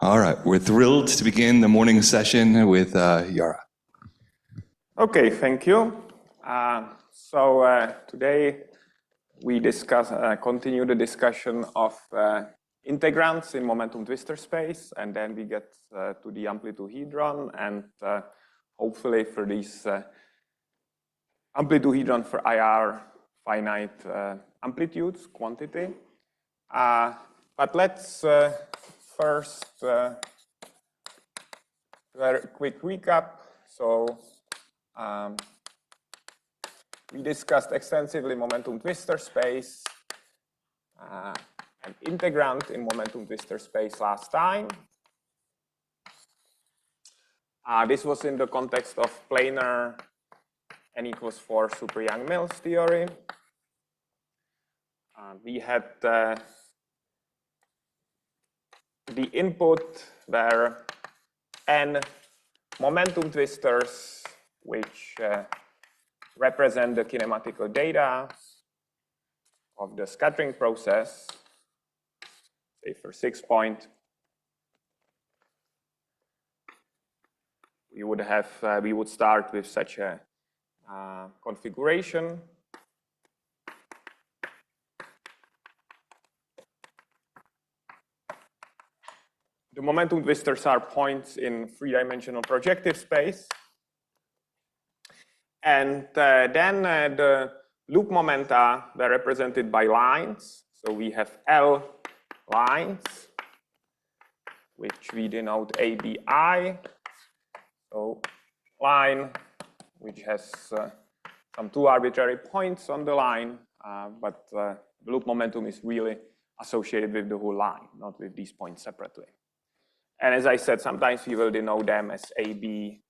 All right, we're thrilled to begin the morning session with Yara. Okay, thank you. Today we continue the discussion of integrands in momentum twistor space, and then we get to the Amplituhedron, and hopefully for this Amplituhedron for IR finite amplitudes quantity. But let's first very quick recap. So we discussed extensively momentum twistor space and integrand in momentum twistor space last time. This was in the context of planar n=4 super Young-Mills theory. We had the input were n momentum twistors, which represent the kinematical data of the scattering process. Say for 6 point, we would start with such a configuration. The momentum twistors are points in three-dimensional projective space. And then the loop momenta were represented by lines. So we have L lines, which we denote ABI. So line, which has some two arbitrary points on the line, but the loop momentum is really associated with the whole line, not with these points separately. And as I said, sometimes we will denote them as A, B,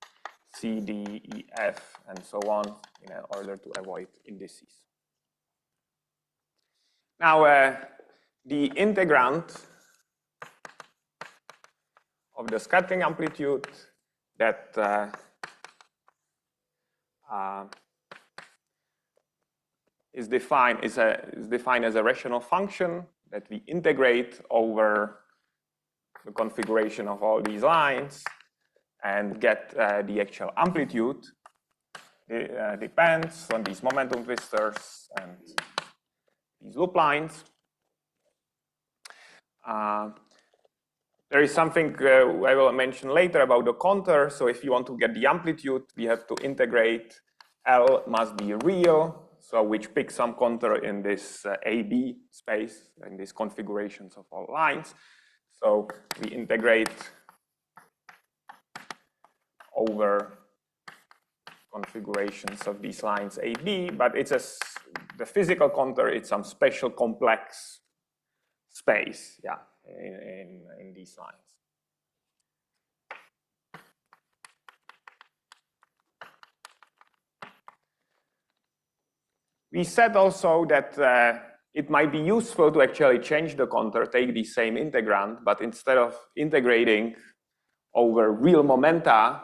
C, D, E, F, and so on in order to avoid indices. Now, the integrand of the scattering amplitude that is defined as a rational function that we integrate over the configuration of all these lines and get the actual amplitude. It depends on these momentum twistors and these loop lines. There is something I will mention later about the contour. So if you want to get the amplitude, we have to integrate L must be real, so which picks some contour in this AB space, in these configurations of all lines. So we integrate over configurations of these lines AB, but it's the physical contour, it's some special complex space, yeah, in these lines. We said also that it might be useful to actually change the contour, take the same integrand, but instead of integrating over real momenta,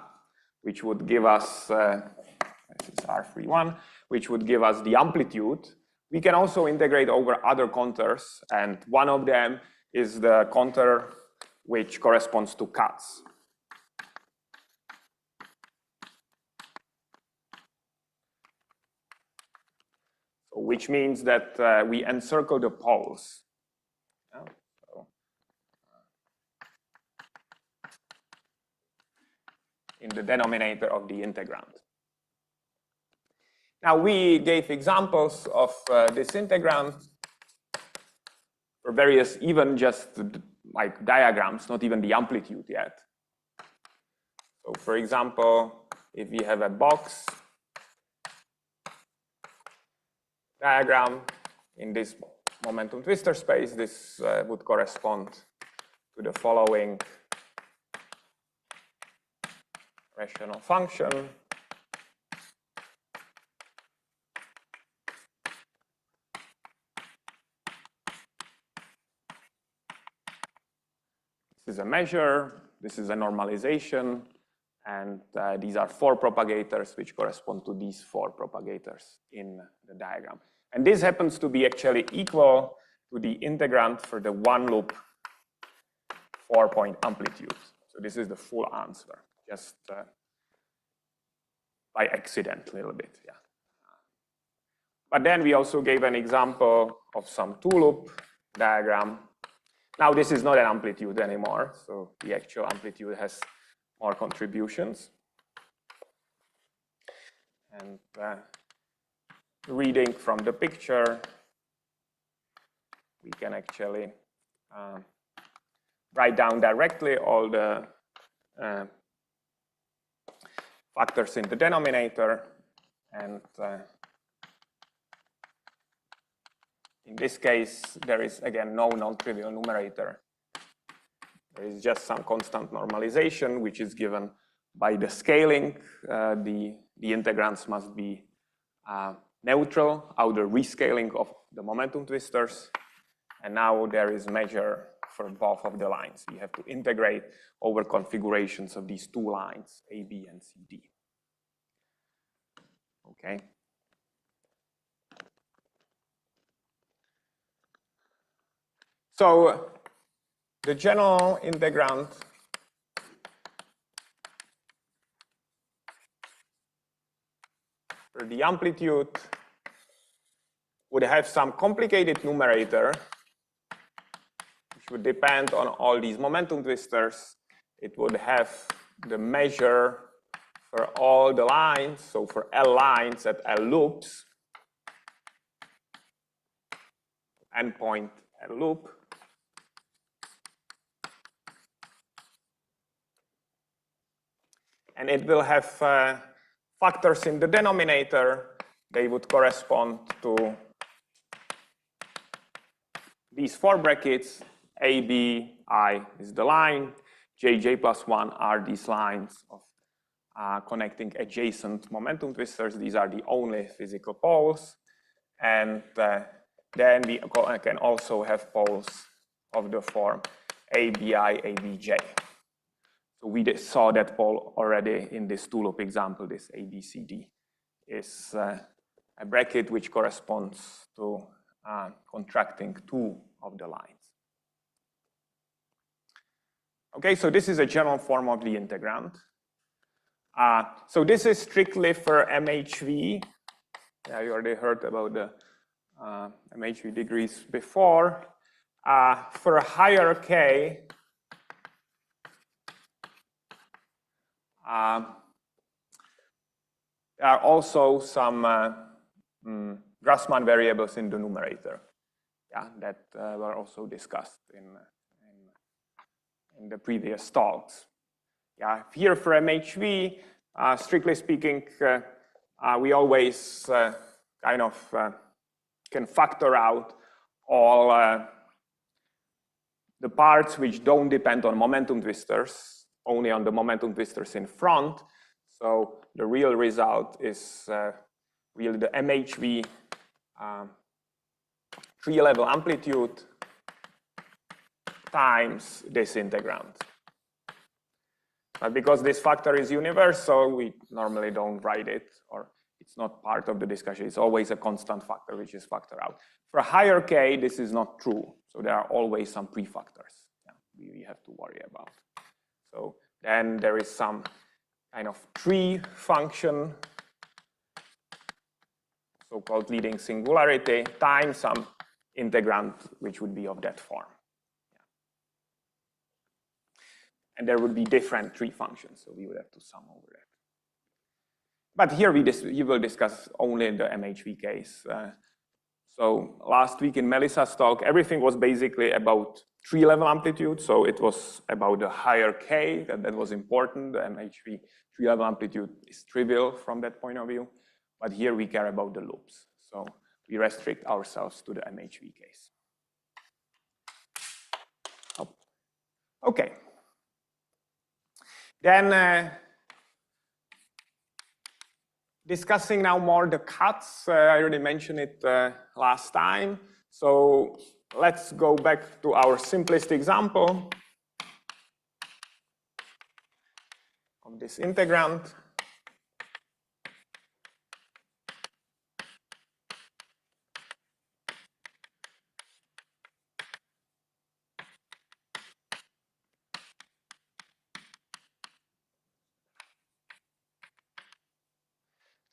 which would give us, this is R31, which would give us the amplitude, we can also integrate over other contours, and one of them is the contour which corresponds to cuts. Which means that we encircle the poles. Yeah, so, in the denominator of the integrand. Now we gave examples of this integrand for various, even just like diagrams, not even the amplitude yet. So for example, if we have a box diagram in this momentum twistor space, this would correspond to the following rational function. This is a measure, this is a normalization, and these are 4 propagators which correspond to these 4 propagators in the diagram. And this happens to be actually equal to the integrand for the one loop 4-point amplitudes. So this is the full answer, just by accident a little bit, yeah. But then we also gave an example of some two-loop diagram. Now this is not an amplitude anymore, so the actual amplitude has more contributions. And reading from the picture, we can actually write down directly all the factors in the denominator. And in this case, there is, again, no non-trivial numerator. There is just some constant normalization, which is given by the scaling. The integrands must be neutral, out the rescaling of the momentum twisters. And now there is measure for both of the lines. We have to integrate over configurations of these two lines, AB and CD. Okay. So the general integrand for the amplitude would have some complicated numerator, which would depend on all these momentum twisters. It would have the measure for all the lines, so for L lines at L loops, endpoint L loop. And it will have factors in the denominator. They would correspond to these four brackets. A, B, I is the line. J, J plus 1 are these lines of connecting adjacent momentum twisters. These are the only physical poles. And then we can also have poles of the form ABI, ABJ. So we saw that pole already in this two-loop example. This ABCD is a bracket which corresponds to contracting two of the lines. Okay, so this is a general form of the integrand. So this is strictly for MHV. Yeah, you already heard about the MHV degrees before. For a higher K, there are also some Grassmann variables in the numerator, yeah, that were also discussed in the previous talks. Yeah, here for MHV, strictly speaking, we always kind of can factor out all the parts which don't depend on momentum twisters, only on the momentum twisters in front. So the real result is really the MHV tree-level amplitude times this integrand. But because this factor is universal, we normally don't write it, or it's not part of the discussion. It's always a constant factor, which is factored out. For a higher K, this is not true. So there are always some prefactors, yeah, we have to worry about. So then there is some kind of tree function, so-called leading singularity, times some integrand, which would be of that form. Yeah. And there would be different tree functions, so we would have to sum over that. But here we will discuss only the MHV case. So last week in Melissa's talk, everything was basically about tree-level amplitude. So it was about the higher K, that was important. The MHV tree-level amplitude is trivial from that point of view. But here we care about the loops. So we restrict ourselves to the MHV case. Oh. Okay. Then discussing now more the cuts. I already mentioned it last time. So let's go back to our simplest example of this integrand.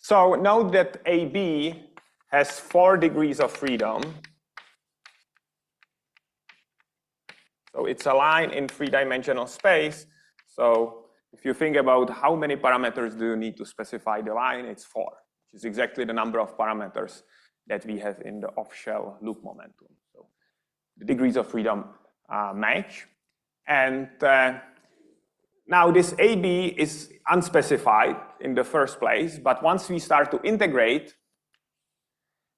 So note that AB has 4 degrees of freedom. So it's a line in 3-dimensional space. So if you think about how many parameters do you need to specify the line, it's 4, which is exactly the number of parameters that we have in the off-shell loop momentum. So the degrees of freedom match. And now this AB is unspecified in the first place, but once we start to integrate,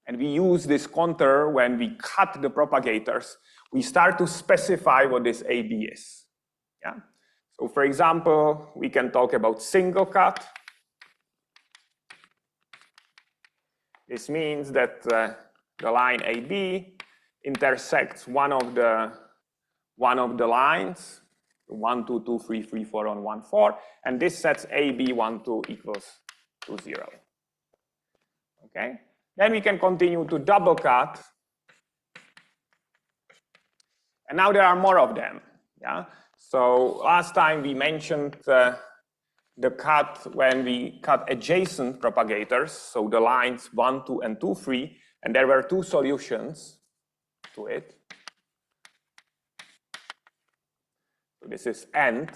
and we use this contour when we cut the propagators, we start to specify what this AB is. Yeah? So for example, we can talk about single cut. This means that the line AB intersects one of the lines, 1, 2, 2, 3, 3, 4 on 1, 4, and this sets AB 1, 2 equals to 0. Okay? Then we can continue to double cut. And now there are more of them. Yeah? So last time we mentioned the cut when we cut adjacent propagators, so the lines 1, 2, and 2, 3, and there were 2 solutions to it. So this is end.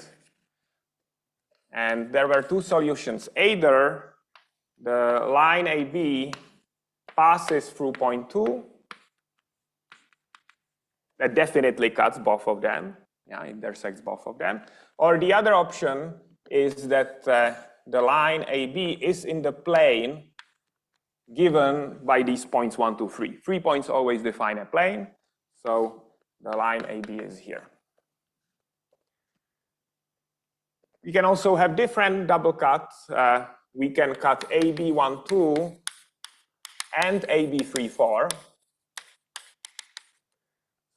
And there were 2 solutions. Either the line AB passes through point 2, that definitely cuts both of them, yeah, intersects both of them. Or the other option is that the line AB is in the plane given by these points 1, 2, 3. 3 points always define a plane, so the line AB is here. We can also have different double cuts. We can cut AB 1, 2 and AB 3, 4.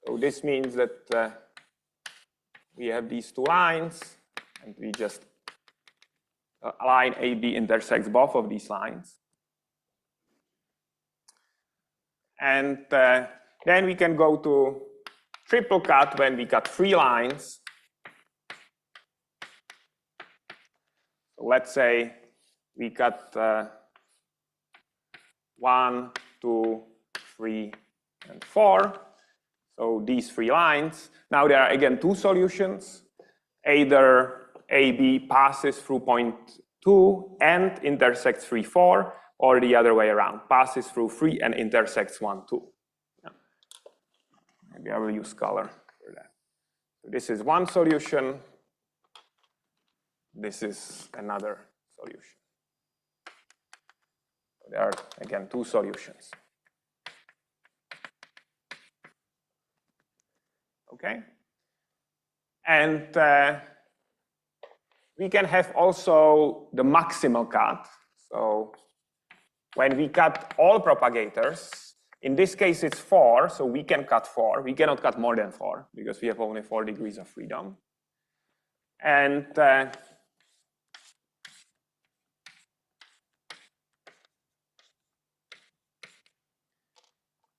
So this means that we have these 2 lines, and we just line AB intersects both of these lines. And then we can go to triple cut when we cut 3 lines. So let's say we cut 1, 2, 3, and 4. So these 3 lines. Now there are again 2 solutions. Either AB passes through point 2 and intersects 3, 4, or the other way around, passes through 3 and intersects 1, 2. Yeah. Maybe I will use color for that. So this is one solution. This is another solution. So there are again 2 solutions. Okay, and we can have also the maximal cut. So when we cut all propagators, in this case it's 4, so we can cut 4. We cannot cut more than 4 because we have only 4 degrees of freedom. And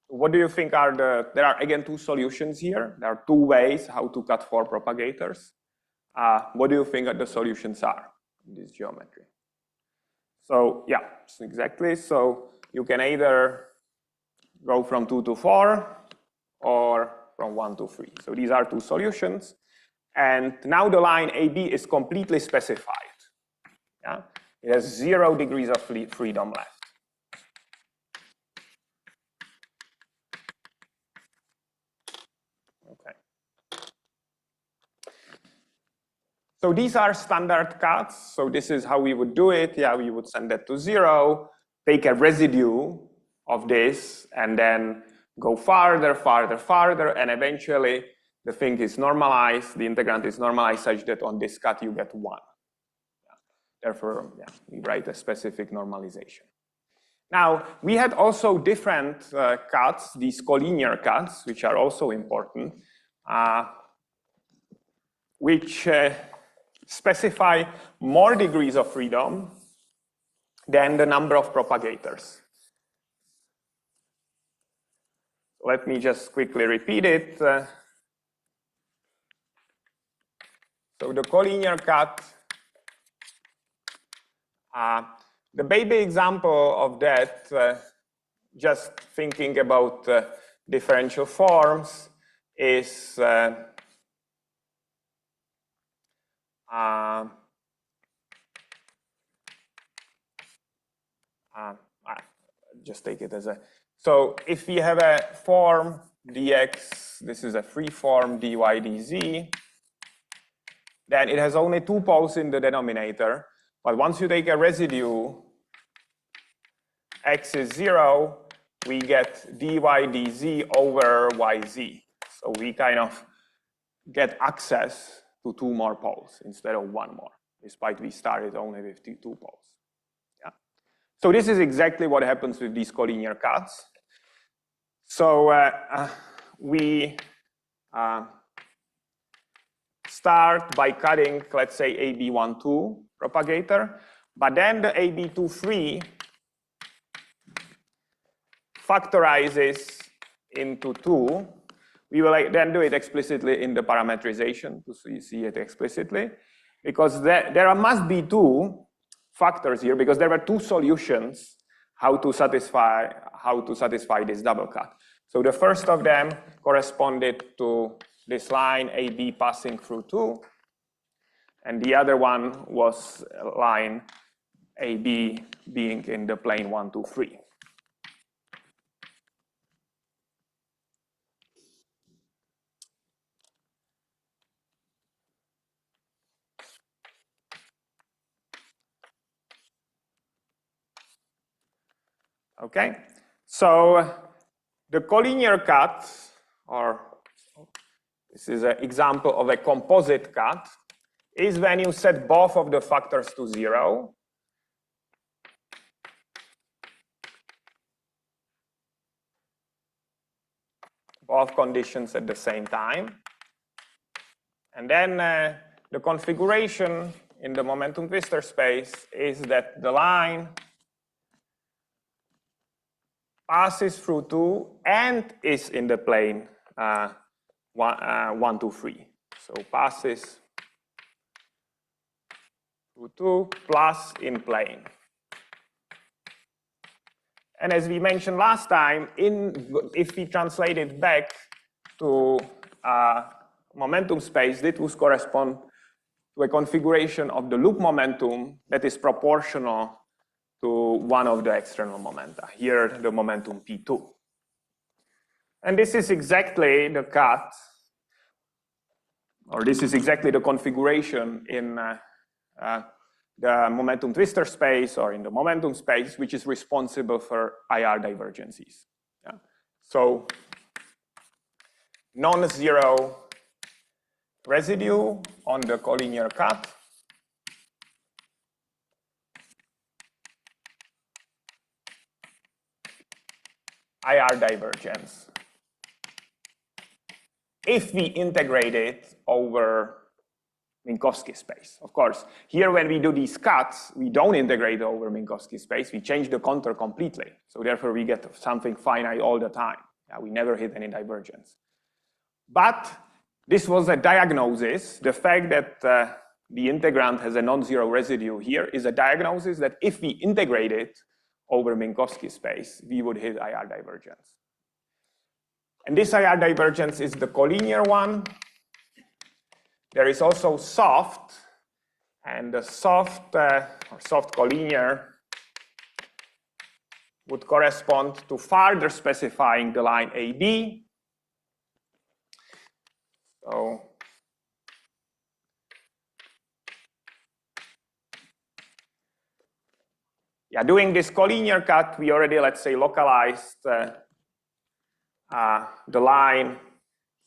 what do you think are there are again 2 solutions here. There are 2 ways how to cut 4 propagators. What do you think the solutions are in this geometry? So yeah, exactly. So you can either go from 2 to 4 or from 1 to 3. So these are 2 solutions. And now the line AB is completely specified. Yeah? It has 0 degrees of freedom left. So these are standard cuts. So this is how we would do it. Yeah, we would send that to 0, take a residue of this, and then go farther, farther, farther, and eventually the thing is normalized. The integrand is normalized such that on this cut you get 1. Yeah. Therefore, yeah, we write a specific normalization. Now, we had also different cuts, these collinear cuts, which are also important, which specify more degrees of freedom than the number of propagators. Let me just quickly repeat it. So the collinear cut The baby example of that, just thinking about differential forms, is just take it as a, so if we have a form dx, this is a free form dy dz, then it has only two poles in the denominator. But once you take a residue, x is 0, we get dy dz over yz. So we kind of get access to two more poles instead of one more, despite we started only with two poles. Yeah. So this is exactly what happens with these collinear cuts. So we start by cutting, let's say, AB12 propagator, but then the AB23 factorizes into 2. We will then do it explicitly in the parametrization to see it explicitly, because there must be two factors here, because there were two solutions how to satisfy this double cut. So the first of them corresponded to this line AB passing through 2, and the other one was line AB being in the plane 1, 2, 3. Okay, so the collinear cut, or this is an example of a composite cut, is when you set both of the factors to 0. Both conditions at the same time. And then the configuration in the momentum twistor space is that the line passes through 2 and is in the plane 1, 2, 3. So passes through 2 plus in plane. And as we mentioned last time, if we translate it back to momentum space, this would correspond to a configuration of the loop momentum that is proportional to one of the external momenta, here the momentum P2. And this is exactly the cut, or this is exactly the configuration in the momentum twistor space or in the momentum space, which is responsible for IR divergences. Yeah. So non-zero residue on the collinear cut. IR divergence. If we integrate it over Minkowski space. Of course, here when we do these cuts, we don't integrate over Minkowski space, we change the contour completely. So therefore we get something finite all the time. Yeah, we never hit any divergence. But this was a diagnosis. The fact that the integrand has a non-zero residue here is a diagnosis that if we integrate it over Minkowski space, we would hit IR divergence. And this IR divergence is the collinear one. There is also soft, and the soft or soft collinear would correspond to further specifying the line AB. So yeah, doing this collinear cut, we already, let's say, localized the line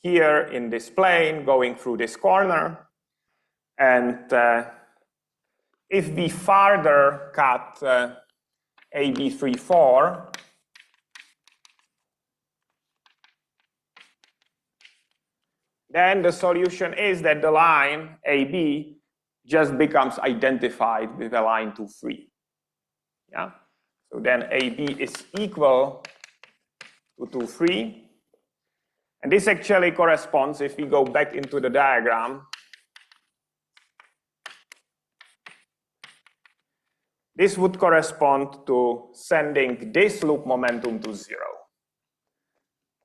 here in this plane going through this corner. And if we further cut AB34, then the solution is that the line AB just becomes identified with the line 2, 3. Yeah? So then AB is equal to 2, 3. And this actually corresponds, if we go back into the diagram, this would correspond to sending this loop momentum to 0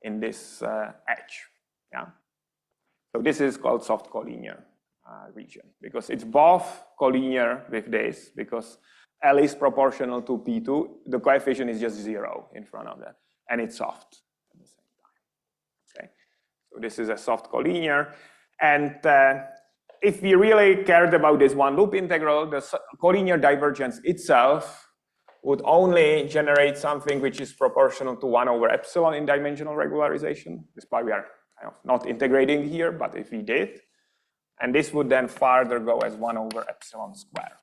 in this edge. Yeah. So this is called soft collinear region, because it's both collinear with this, because L is proportional to P2, the coefficient is just 0 in front of that, and it's soft at the same time. Okay. So this is a soft collinear, and if we really cared about this one loop integral, the collinear divergence itself would only generate something which is proportional to 1 over epsilon in dimensional regularization. This is why we are kind of not integrating here, but if we did, and this would then further go as 1 over epsilon square.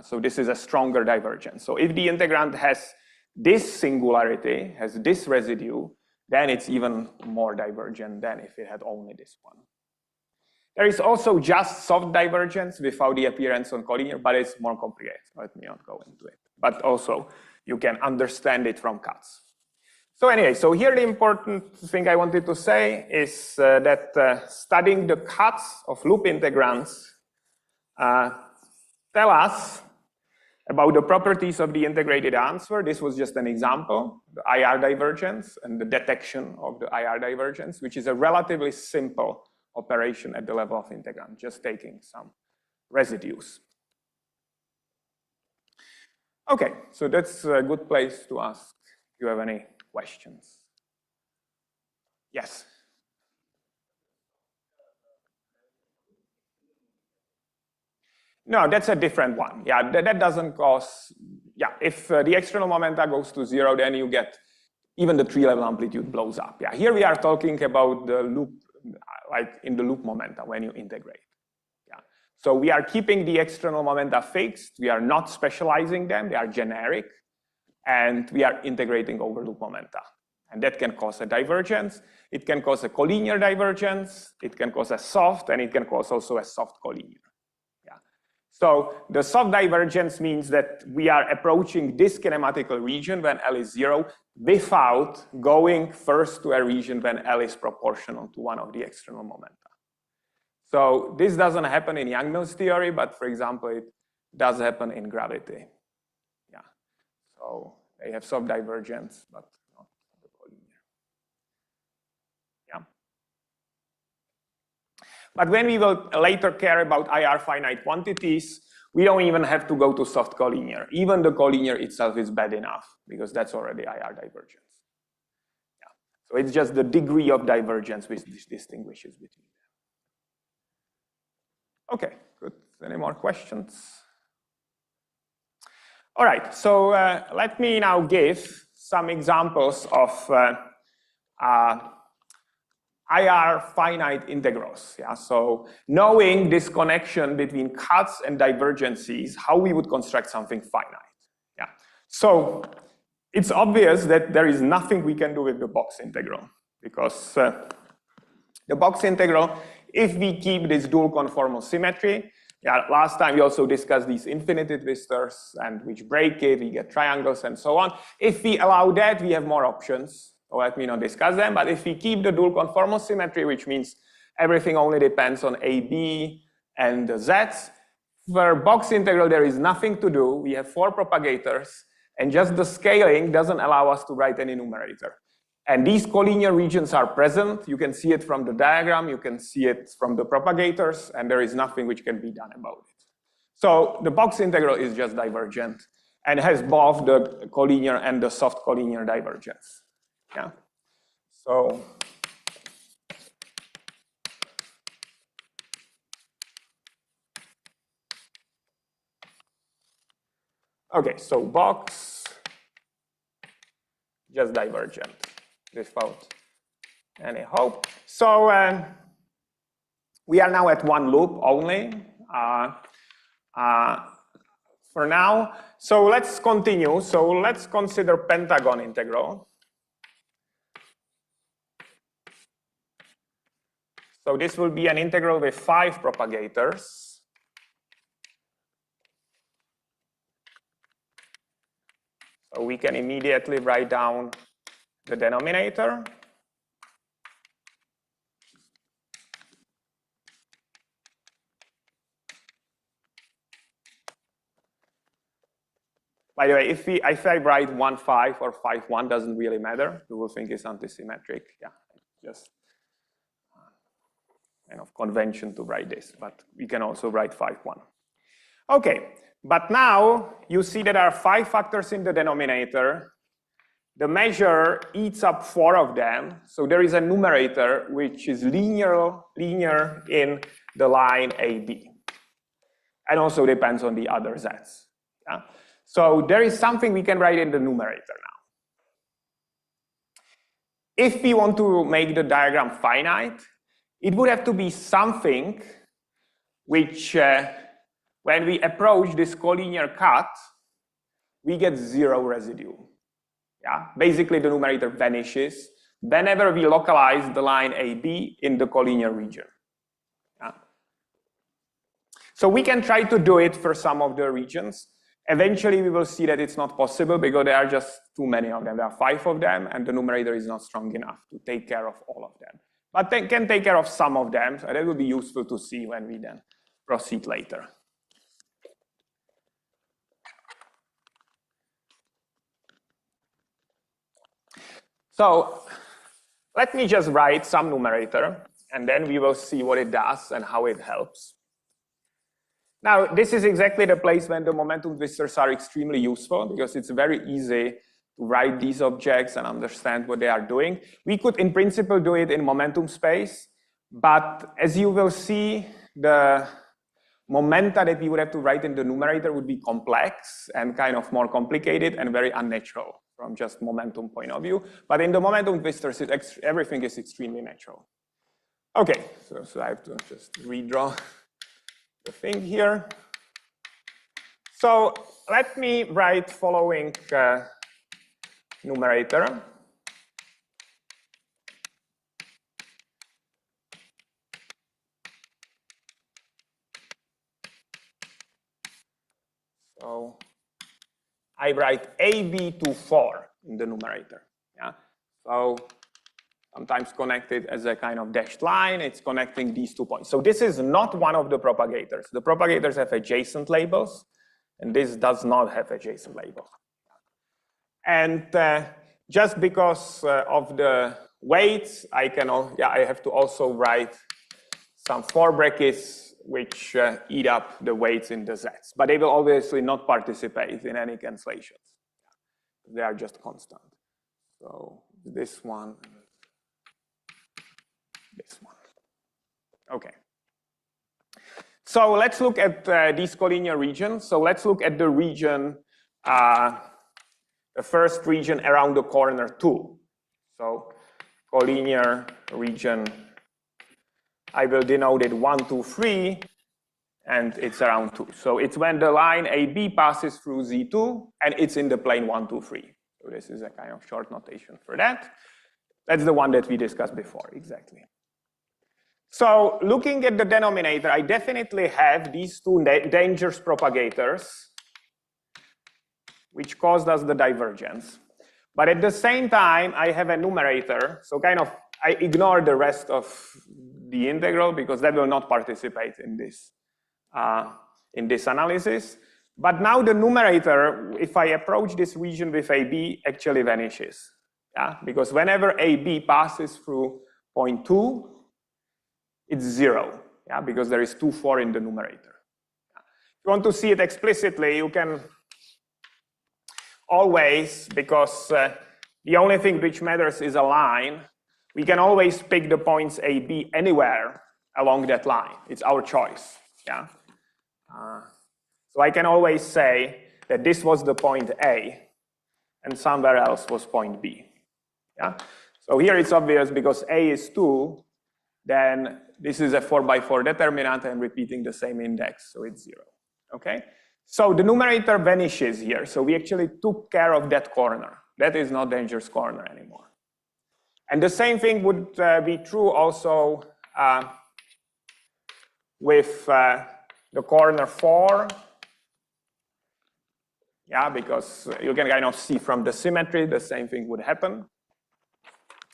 So this is a stronger divergence. So if the integrand has this singularity, has this residue, then it's even more divergent than if it had only this one. There is also just soft divergence without the appearance on collinear, but it's more complicated. Let me not go into it. But also, you can understand it from cuts. So anyway, so here the important thing I wanted to say is that studying the cuts of loop integrands tell us about the properties of the integrated answer. This was just an example, the IR divergence and the detection of the IR divergence, which is a relatively simple operation at the level of integrand, just taking some residues. Okay, so that's a good place to ask if you have any questions. Yes? No, that's a different one. Yeah, that doesn't cause, yeah, if the external momenta goes to 0, then you get, even the tree-level amplitude blows up. Yeah, here we are talking about the loop, like in the loop momenta when you integrate. Yeah, so we are keeping the external momenta fixed. We are not specializing them. They are generic. And we are integrating over loop momenta. And that can cause a divergence. It can cause a collinear divergence. It can cause a soft, and it can cause also a soft collinear. Yeah. So the soft divergence means that we are approaching this kinematical region when L is 0 without going first to a region when L is proportional to one of the external momenta. So this doesn't happen in Yang-Mills theory, but for example, it does happen in gravity. Yeah. So they have soft divergence, but not the collinear. Yeah. But when we will later care about IR finite quantities, we don't even have to go to soft collinear. Even the collinear itself is bad enough, because that's already IR divergence. Yeah. So it's just the degree of divergence which distinguishes between them. Okay, good. Any more questions? All right, so let me now give some examples of IR finite integrals. Yeah, so knowing this connection between cuts and divergences, how we would construct something finite. Yeah, so it's obvious that there is nothing we can do with the box integral, because the box integral, if we keep this dual conformal symmetry, yeah, last time we also discussed these infinity twisters and which break it, we get triangles and so on. If we allow that, we have more options. So let me not discuss them, but if we keep the dual conformal symmetry, which means everything only depends on AB and the Z's, for box integral there is nothing to do. We have 4 propagators, and just the scaling doesn't allow us to write any numerator. And these collinear regions are present. You can see it from the diagram. You can see it from the propagators. And there is nothing which can be done about it. So the box integral is just divergent and has both the collinear and the soft collinear divergence. Yeah. So okay, so box just divergent without any hope. So we are now at one loop only for now. So let's continue. So let's consider pentagon integral. So this will be an integral with 5 propagators. So we can immediately write down the denominator. By the way, if I write 1, 5 or 5, 1, doesn't really matter. You will think it's antisymmetric. Yeah, just kind of convention to write this, but we can also write 5, 1. Okay, but now you see that there are 5 factors in the denominator. The measure eats up 4 of them, so there is a numerator which is linear in the line AB, and also depends on the other z's. Yeah? So there is something we can write in the numerator now. If we want to make the diagram finite, it would have to be something which, when we approach this collinear cut, we get 0 residue. Yeah? Basically, the numerator vanishes whenever we localize the line AB in the collinear region. Yeah? So we can try to do it for some of the regions. Eventually, we will see that it's not possible because there are just too many of them. There are 5 of them, and the numerator is not strong enough to take care of all of them. But they can take care of some of them, so that will be useful to see when we then proceed later. So let me just write some numerator, and then we will see what it does and how it helps. Now, this is exactly the place when the momentum twisters are extremely useful, because it's very easy to write these objects and understand what they are doing. We could, in principle, do it in momentum space, but as you will see, the momenta that we would have to write in the numerator would be complex and kind of more complicated and very unnatural from just momentum point of view. But in the momentum twisters, everything is extremely natural. Okay, so I have to just redraw the thing here. So let me write following numerator. So I write AB to 4 in the numerator. Yeah. So sometimes connected as a kind of dashed line. It's connecting these 2 points. So this is not one of the propagators. The propagators have adjacent labels, and this does not have adjacent labels. And just because of the weights, I have to also write some 4 brackets which eat up the weights in the z's. But they will obviously not participate in any cancellations. They are just constant. So this one, this one. Okay. So let's look at these collinear regions. So let's look at the region, the first region around the corner 2. So collinear region, I will denote it 1, 2, 3, and it's around 2. So it's when the line AB passes through Z2, and it's in the plane 1, 2, 3. So this is a kind of short notation for that. That's the one that we discussed before, exactly. So looking at the denominator, I definitely have these 2 dangerous propagators, which caused us the divergence. But at the same time, I have a numerator, so kind of I ignore the rest of the integral because that will not participate in this analysis. But now the numerator, if I approach this region with AB, actually vanishes. Yeah? Because whenever AB passes through point 2, it's 0, yeah? Because there is 2, 4 in the numerator. Yeah. If you want to see it explicitly, you can always, because the only thing which matters is a line, we can always pick the points AB anywhere along that line. It's our choice. Yeah. So I can always say that this was the point A, and somewhere else was point B. Yeah. So here it's obvious because A is 2, then this is a 4×4 determinant. I'm repeating the same index, so it's 0. Okay. So the numerator vanishes here. So we actually took care of that corner. That is not dangerous corner anymore. And the same thing would be true also with the corner 4. Yeah, because you can kind of see from the symmetry the same thing would happen.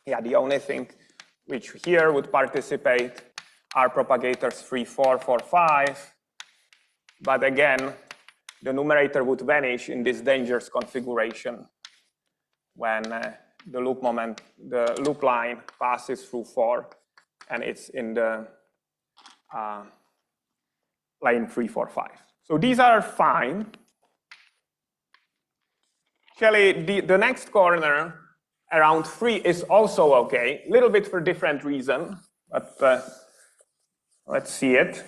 Yeah, the only thing which here would participate are propagators 3, 4, 4, 5. But again, the numerator would vanish in this dangerous configuration when the loop line passes through 4 and it's in the plane 3, 4, 5. So these are fine. Actually, the next corner around 3 is also okay, a little bit for different reason, but let's see it.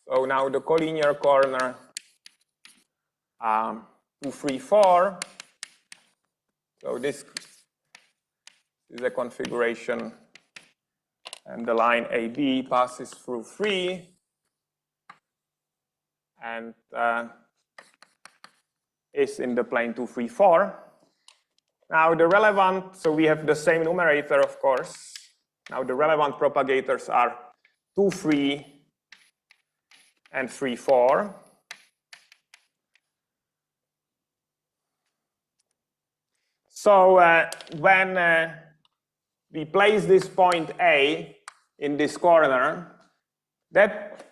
So now the collinear corner 2, 3, 4. So this is a configuration, and the line AB passes through 3, and is in the plane 2, 3, 4. Now the relevant, so we have the same numerator, of course. Now the relevant propagators are 2, 3, and 3, 4. So when we place this point A in this corner, that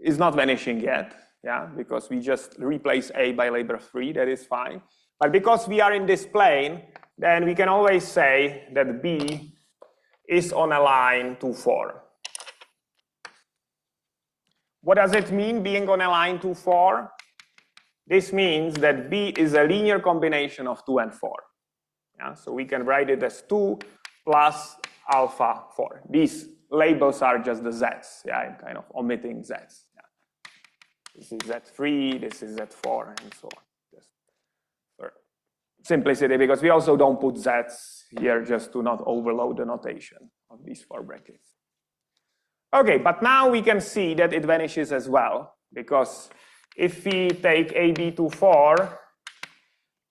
is not vanishing yet, yeah, because we just replace A by label 3, that is fine. But because we are in this plane, then we can always say that B is on a line 2, 4. What does it mean, being on a line 2, 4? This means that B is a linear combination of 2 and 4. Yeah, so we can write it as 2 plus alpha 4. These labels are just the z's, yeah, I'm kind of omitting z's. Yeah. This is z3, this is z4, and so on. Just for simplicity, because we also don't put z's here just to not overload the notation of these 4 brackets. Okay, but now we can see that it vanishes as well, because if we take AB to 4,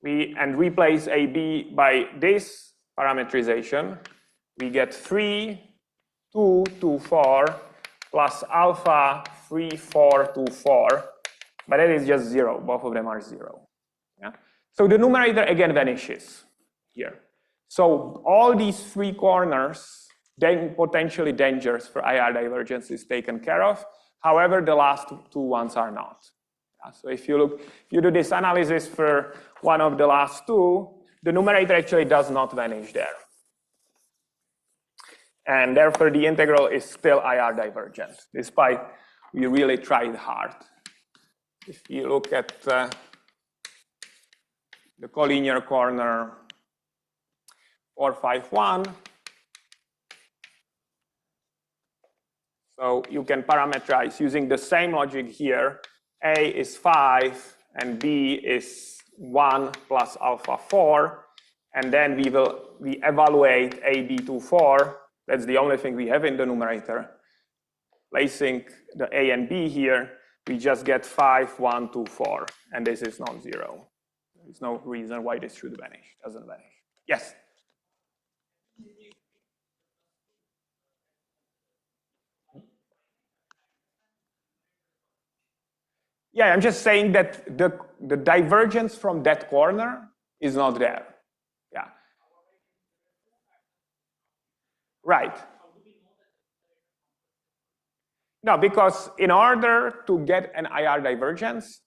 and replace AB by this parametrization, we get 3, 2, 2, 4, plus alpha 3, 4, 2, 4, but that is just 0. Both of them are 0. Yeah? So the numerator again vanishes here. So all these 3 corners, then potentially dangerous for IR divergence, is taken care of. However, the last 2 ones are not. So if you do this analysis for one of the last 2, the numerator actually does not vanish there. And therefore, the integral is still IR divergent, despite we really tried hard. If you look at the collinear corner 4, 5, 1, so you can parameterize using the same logic here. A is 5, and B is 1 plus alpha 4. And then we evaluate AB to 4. That's the only thing we have in the numerator. Placing the A and B here, we just get 5, 1, 2, 4. And this is non-zero. There's no reason why this should vanish. It doesn't vanish. Yes? Yeah, I'm just saying that the divergence from that corner is not there. Yeah. Right. No, because in order to get an IR divergence,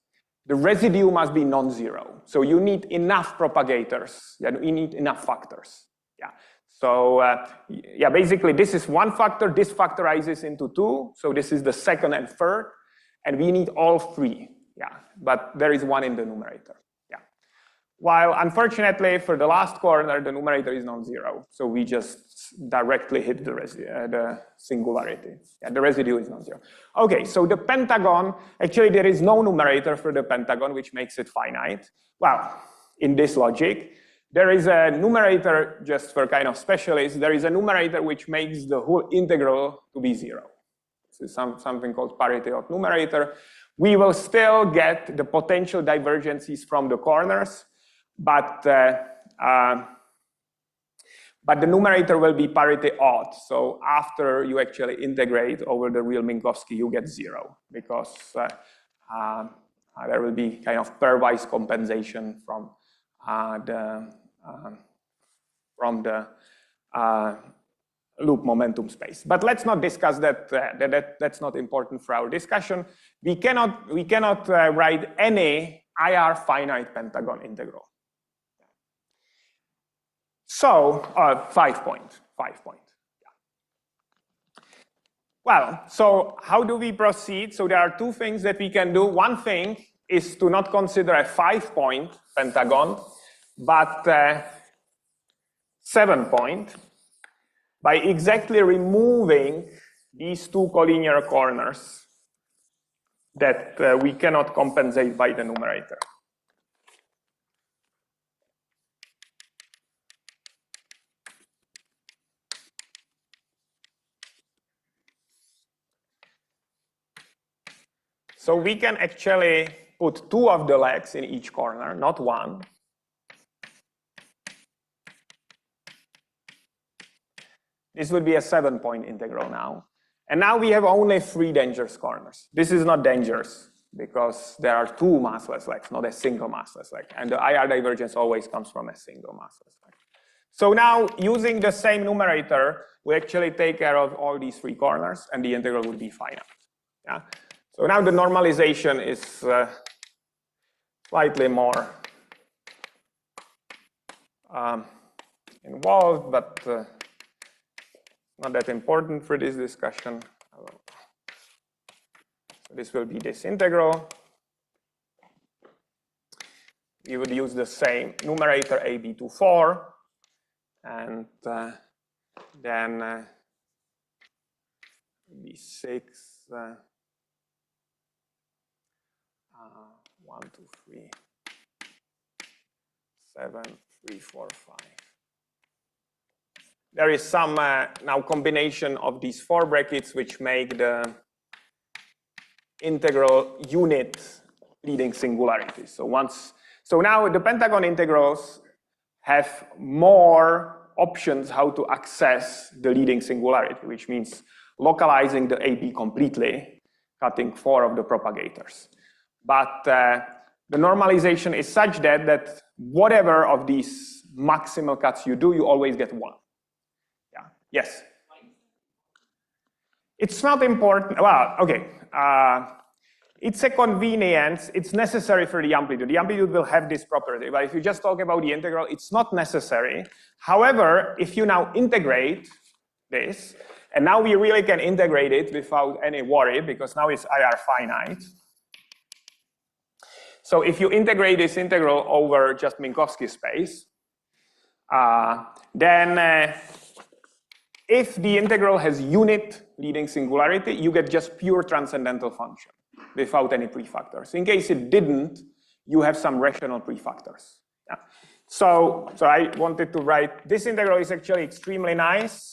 the residue must be non-zero. So you need enough propagators. Yeah, you need enough factors. Yeah. So yeah, basically this is one factor. This factorizes into 2. So this is the second and third. And we need all 3, yeah, but there is 1 in the numerator, yeah. While unfortunately for the last corner, the numerator is non-zero, so we just directly hit the singularity. Yeah, the residue is non-zero. Okay, so the pentagon, actually there is no numerator for the pentagon, which makes it finite. Well, in this logic, there is a numerator, just for kind of specialists, there is a numerator which makes the whole integral to be 0. This is something called parity of numerator. We will still get the potential divergences from the corners, but the numerator will be parity odd. So after you actually integrate over the real Minkowski, you get 0, because there will be kind of pairwise compensation from the loop momentum space. But let's not discuss that. That's not important for our discussion. We cannot write any IR finite pentagon integral. So 5 point. Yeah. Well, so how do we proceed? So there are two things that we can do. One thing is to not consider a 5-point pentagon, but 7-point, by exactly removing these two collinear corners that we cannot compensate by the numerator. So we can actually put 2 of the legs in each corner, not 1. This would be a 7-point integral now. And now we have only 3 dangerous corners. This is not dangerous because there are 2 massless legs, not a single massless leg. And the IR divergence always comes from a single massless leg. So now, using the same numerator, we actually take care of all these 3 corners, and the integral would be finite. Yeah? So now the normalization is slightly more involved, but not that important for this discussion. So this will be this integral. We would use the same numerator AB24, and then B6. 1, 2, 3, 7, 3, 4, 5. There is some now combination of these 4 brackets which make the integral unit leading singularity. So now the pentagon integrals have more options how to access the leading singularity, which means localizing the AB completely, cutting 4 of the propagators. But the normalization is such that whatever of these maximal cuts you do, you always get 1. Yeah. Yes? It's not important. Well, okay. It's a convenience. It's necessary for the amplitude. The amplitude will have this property. But if you just talk about the integral, it's not necessary. However, if you now integrate this, and now we really can integrate it without any worry, because now it's IR finite. So if you integrate this integral over just Minkowski space, then if the integral has unit leading singularity, you get just pure transcendental function without any prefactors. In case it didn't, you have some rational prefactors. Yeah. So I wanted to write, this integral is actually extremely nice.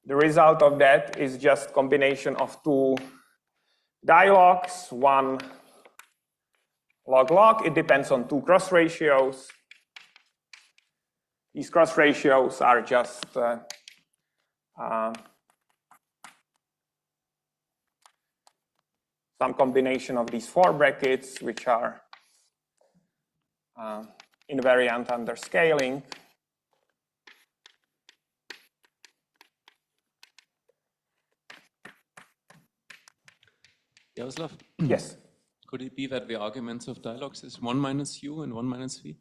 The result of that is just combination of 2 dialogues, 1 log-log. It depends on 2 cross ratios. These cross ratios are just some combination of these 4 brackets, which are invariant under scaling. Jaroslav? Yes. Could it be that the arguments of dialogues is 1 minus u and 1 minus v?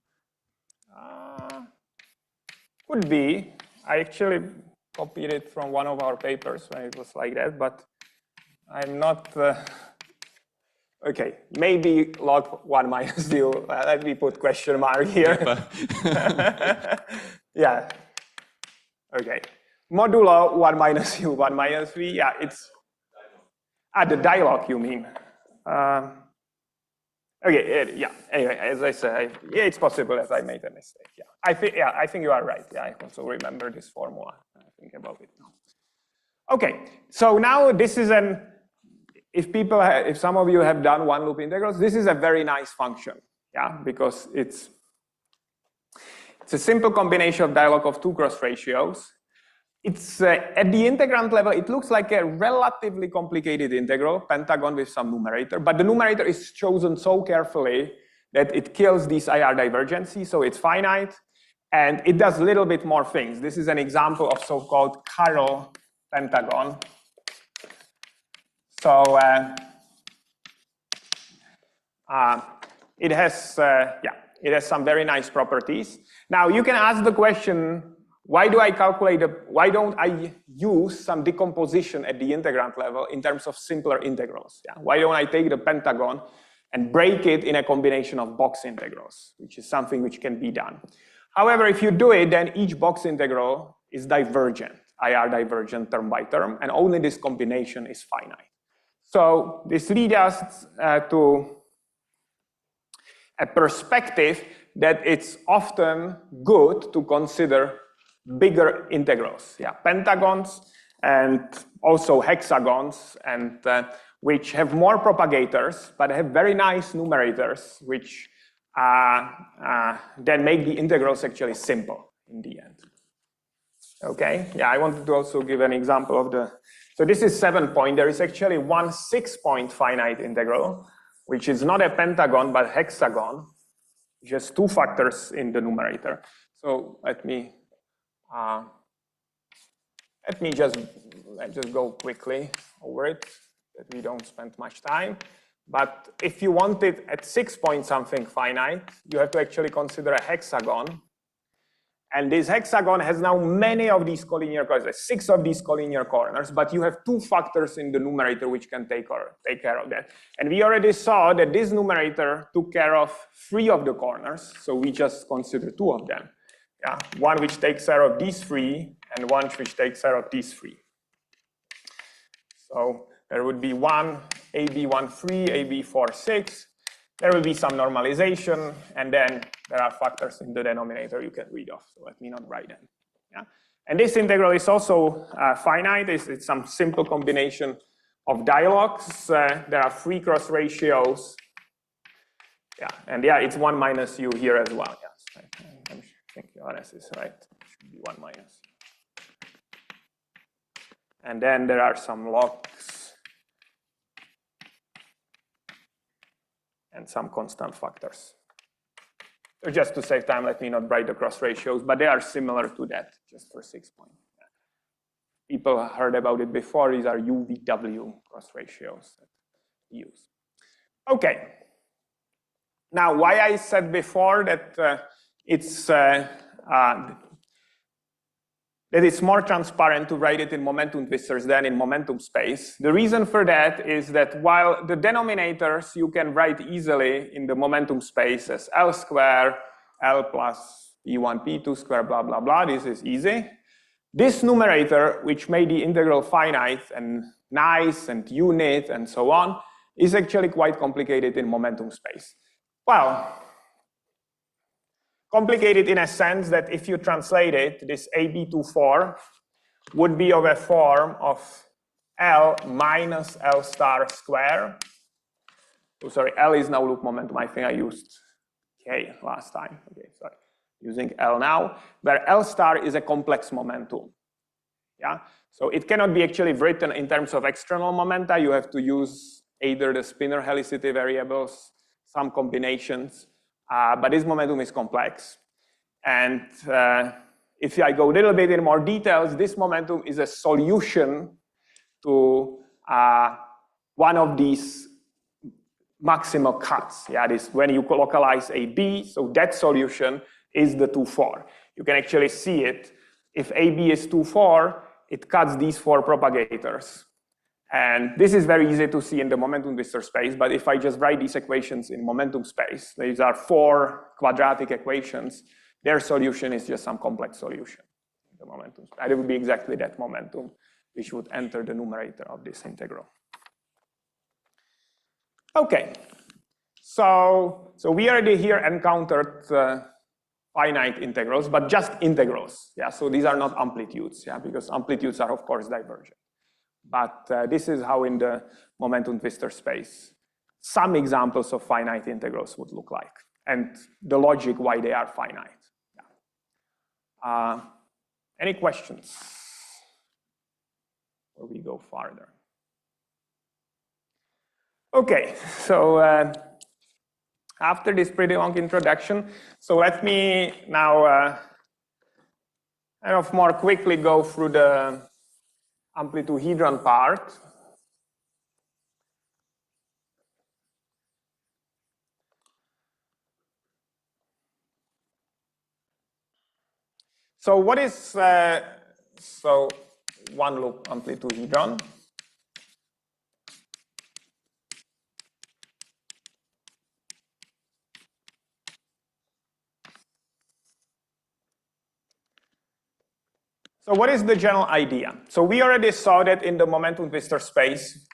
Could be. I actually copied it from one of our papers when it was like that, but I'm not. Okay, maybe log 1 minus u. Let me put question mark here. Yeah. Okay. Modulo 1 minus u, 1 minus v. Yeah, it's the dialogue, you mean. Okay, yeah, anyway, as I said, yeah, it's possible that I made a mistake. Yeah, I think you are right. Yeah, I also remember this formula. I think about it now. Okay, so now this is if some of you have done one loop integrals, this is a very nice function. Yeah, because it's a simple combination of dialogue of 2 cross ratios. It's at the integrand level, it looks like a relatively complicated integral, pentagon with some numerator, but the numerator is chosen so carefully that it kills these IR divergences, so it's finite. And it does a little bit more things. This is an example of so-called chiral pentagon. So it has some very nice properties. Now you can ask the question, why don't I use some decomposition at the integrand level in terms of simpler integrals? Yeah? Why don't I take the pentagon and break it in a combination of box integrals, which is something which can be done. However, if you do it, then each box integral is divergent, IR divergent term by term, and only this combination is finite. So this leads us to a perspective that it's often good to consider bigger integrals, pentagons and also hexagons, and which have more propagators, but have very nice numerators, which then make the integrals actually simple in the end. Okay, I wanted to also give an example of the, so this is 7-point. There is actually one 6-point finite integral, which is not a pentagon, but hexagon, which has 2 factors in the numerator. So let me just go quickly over it, that we don't spend much time. But if you want it at 6-point something finite, you have to actually consider a hexagon. And this hexagon has now many of these collinear corners, 6 of these collinear corners, but you have 2 factors in the numerator which can take care of that. And we already saw that this numerator took care of 3 of the corners, so we just consider 2 of them. One which takes care of these 3, and one which takes care of these 3. So there would be one AB1, 3, AB4, 6. There will be some normalization, and then there are factors in the denominator you can read off. So let me not write them. And this integral is also finite. It's some simple combination of dialogues. There are 3 cross ratios. And it's 1 minus u here as well. Yes, I think Johannes is right. It should be 1 minus. And then there are some logs and some constant factors. So just to save time, let me not write the cross ratios, but they are similar to that, just for 6-point. People heard about it before. These are UVW cross ratios that we use. Okay. Now, why I said before that it's more transparent to write it in momentum twistors than in momentum space. The reason for that is that while the denominators you can write easily in the momentum space as L square, L plus P1, P2 square, blah, blah, blah, this is easy. This numerator, which made the integral finite and nice and unit and so on, is actually quite complicated in momentum space. Well, complicated in a sense that if you translate it, this AB24 would be of a form of L minus L star square. Oh, sorry, L is now loop momentum. I think I used K last time. Okay, sorry. Using L now, where L star is a complex momentum. So it cannot be actually written in terms of external momenta. You have to use either the spinor helicity variables, some combinations. But this momentum is complex. And if I go a little bit in more details, this momentum is a solution to one of these maximal cuts. This when you localize AB, so that solution is the 2,4. You can actually see it. If AB is 2,4, it cuts these 4 propagators. And this is very easy to see in the momentum twistor space, but if I just write these equations in momentum space, these are 4 quadratic equations, their solution is just some complex solution. The momentum, and it would be exactly that momentum which would enter the numerator of this integral. Okay, so we already here encountered finite integrals, but just integrals. So these are not amplitudes, because amplitudes are of course divergent. But this is how in the momentum twistor space, some examples of finite integrals would look like, and the logic why they are finite. Any questions before we go farther? Okay, so after this pretty long introduction, so let me now kind of more quickly go through the Amplituhedron part. So what is, so one loop Amplituhedron. So what is the general idea? So we already saw that in the momentum twistor space,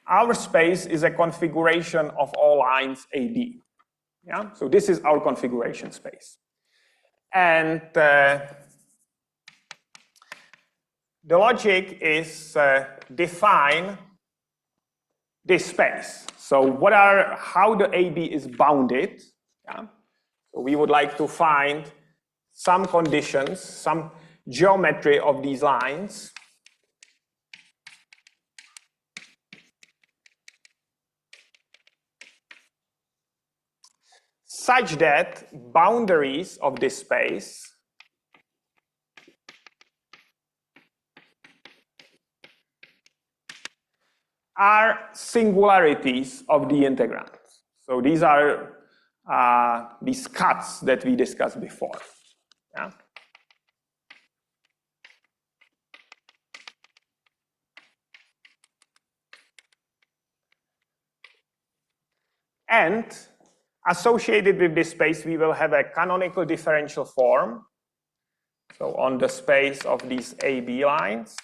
our space is a configuration of all lines AB. Yeah? So this is our configuration space. And the logic is define this space. So how the AB is bounded. Yeah? So we would like to find some conditions, some geometry of these lines such that boundaries of this space are singularities of the integrand. So these are these cuts that we discussed before. Yeah? And associated with this space, we will have a canonical differential form. So on the space of these AB lines.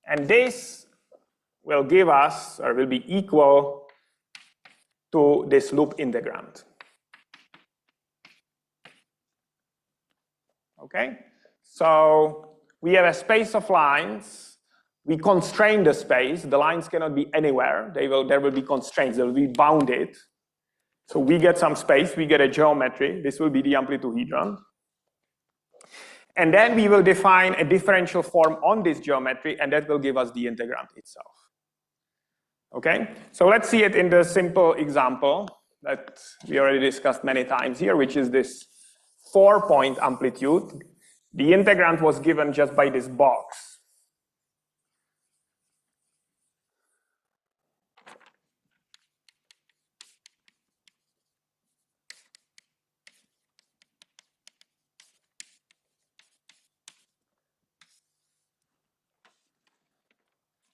And this will give us, or will be equal to this loop integrand. Okay? So we have a space of lines. We constrain the space. The lines cannot be anywhere. There will be constraints. They will be bounded. So we get some space. We get a geometry. This will be the Amplituhedron. And then we will define a differential form on this geometry, and that will give us the integrand itself. Okay? So let's see it in the simple example that we already discussed many times here, which is this 4-point amplitude. The integrand was given just by this box.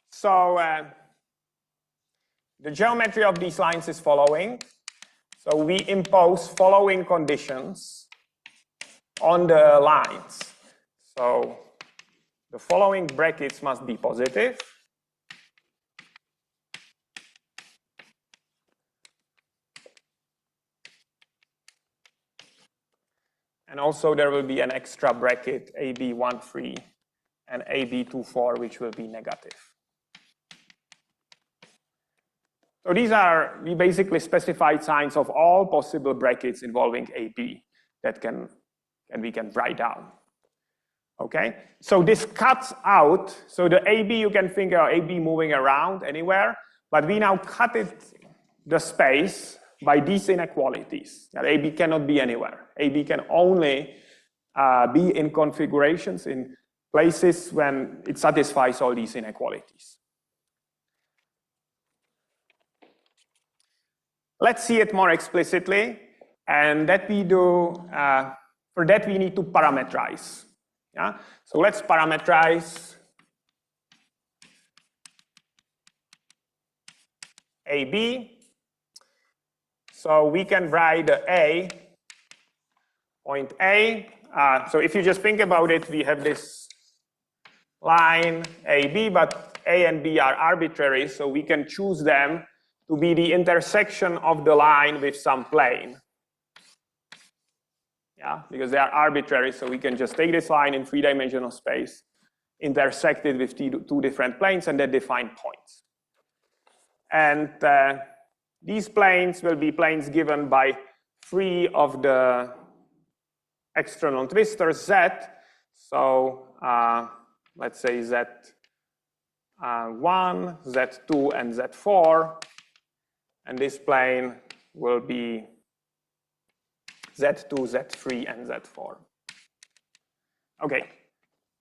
So the geometry of these lines is following. So we impose following conditions on the lines. So the following brackets must be positive. And also there will be an extra bracket AB13 and AB24, which will be negative. So we basically specified signs of all possible brackets involving AB that we can write down. Okay, so this cuts out, so the AB, you can think of AB moving around anywhere, but we now cut the space by these inequalities. That AB cannot be anywhere. AB can only be in configurations in places when it satisfies all these inequalities. Let's see it more explicitly, and that we do, for that we need to parameterize. Yeah? So let's parameterize AB. So we can write A, point A. So if you just think about it, we have this line AB, but A and B are arbitrary, so we can choose them to be the intersection of the line with some plane. Yeah, because they are arbitrary, so we can just take this line in three-dimensional space, intersect it with two different planes, and then define points. And these planes will be planes given by three of the external twistors Z. So let's say Z1, Z2, and Z4. and this plane will be Z2, Z3, and Z4. Okay,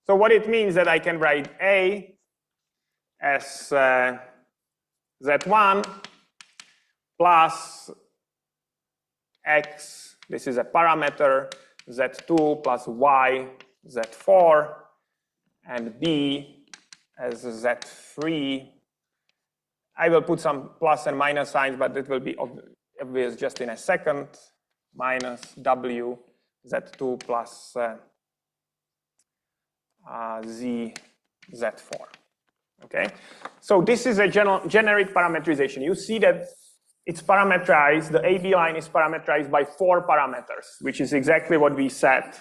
so what it means that I can write A as Z1 plus X, this is a parameter, Z2 plus Y, Z4, and B as Z3. I will put some plus and minus signs, but it will be obvious just in a second. Minus W, Z2 plus Z, Z4. Okay, so this is a generic parametrization. You see that it's parameterized, the AB line is parameterized by 4 parameters, which is exactly what we said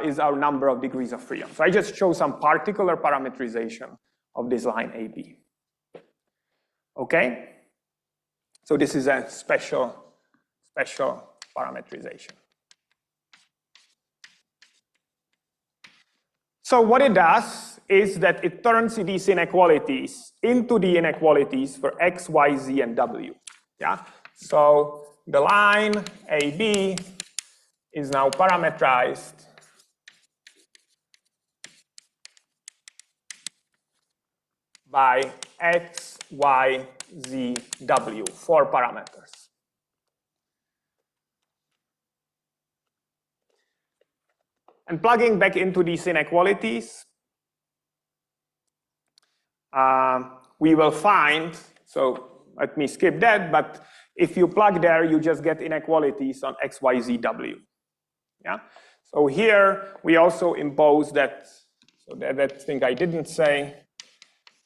is our number of degrees of freedom. So I just show some particular parametrization of this line AB. Okay, so this is a special parametrization. So what it does is that it turns these inequalities into the inequalities for X, Y, Z, and W. Yeah. So the line AB is now parametrized by X, Y, Z, W, 4 parameters. And plugging back into these inequalities, we will find, so let me skip that, but if you plug there, you just get inequalities on X, Y, Z, W. Yeah. So here we also impose that, so that thing I didn't say,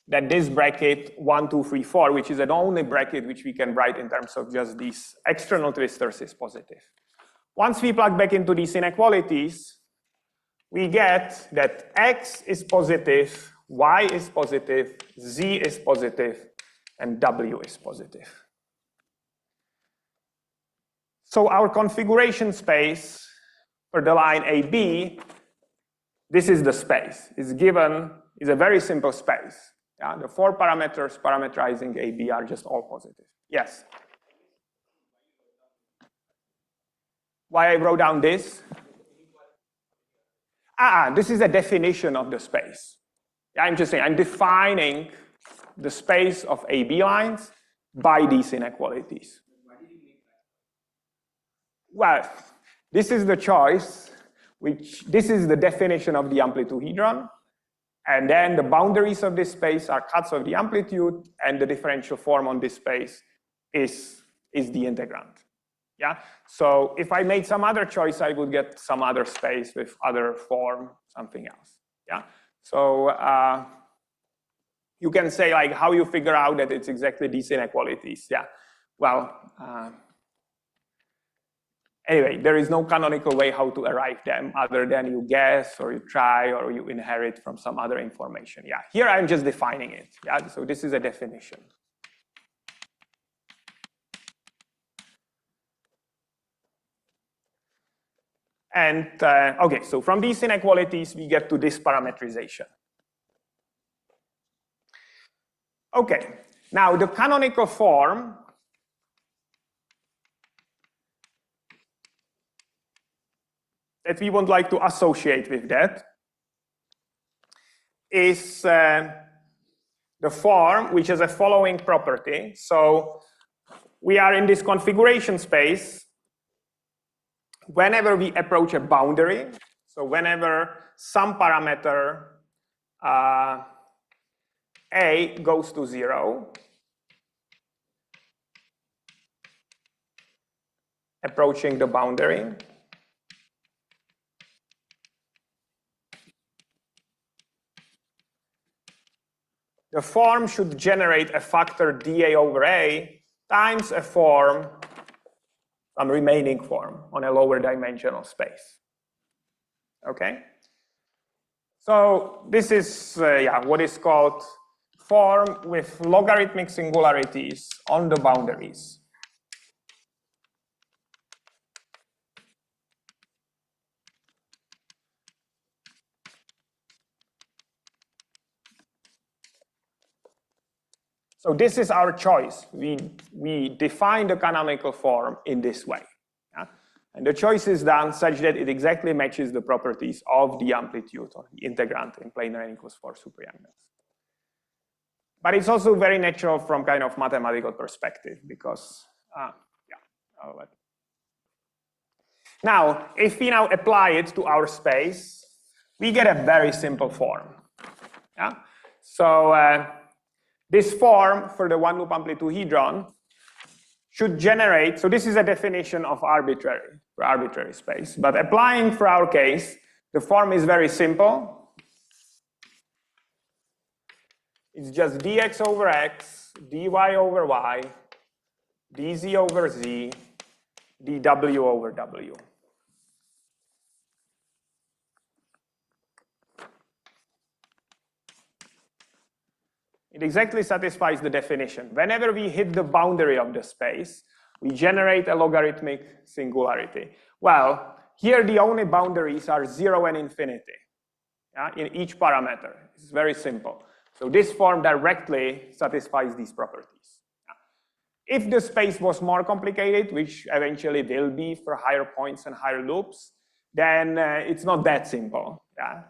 that this bracket 1, 2, 3, 4, which is an only bracket which we can write in terms of just these external twistors, is positive. Once we plug back into these inequalities, we get that X is positive, Y is positive, Z is positive, and W is positive. So our configuration space for the line AB, this is the space. Is a very simple space. Yeah? The 4 parameters parameterizing AB are just all positive. Yes? Why I wrote down this? This is a definition of the space. I'm just saying, I'm defining the space of AB lines by these inequalities. Well, this is the choice, this is the definition of the amplituhedron, and then the boundaries of this space are cuts of the amplitude, and the differential form on this space is the integrand. Yeah. So if I made some other choice, I would get some other space with other form, something else. Yeah. So you can say like how you figure out that it's exactly these inequalities. Yeah. Well, anyway, there is no canonical way how to arrive them other than you guess or you try or you inherit from some other information. Yeah. Here I'm just defining it. Yeah. So this is a definition. And okay, so from these inequalities, we get to this parametrization. Okay, now the canonical form that we would like to associate with that is the form which has a following property. So we are in this configuration space. Whenever we approach a boundary, so whenever some parameter A goes to 0, approaching the boundary, the form should generate a factor dA over A times a form, some remaining form on a lower dimensional space. Okay? So this is what is called form with logarithmic singularities on the boundaries. So this is our choice. We define the canonical form in this way. Yeah? And the choice is done such that it exactly matches the properties of the amplitude or the integrand in planar n equals 4 superangles. But it's also very natural from kind of mathematical perspective because, Now, if we now apply it to our space, we get a very simple form. Yeah? So this form for the one-loop amplituhedron should generate, so this is a definition of arbitrary space, but applying for our case, the form is very simple. It's just dx over x, dy over y, dz over z, dw over w. It exactly satisfies the definition. Whenever we hit the boundary of the space, we generate a logarithmic singularity. Well, here the only boundaries are 0 and infinity, yeah, in each parameter. It's very simple. So this form directly satisfies these properties. Yeah. If the space was more complicated, which eventually will be for higher points and higher loops, then it's not that simple. Yeah.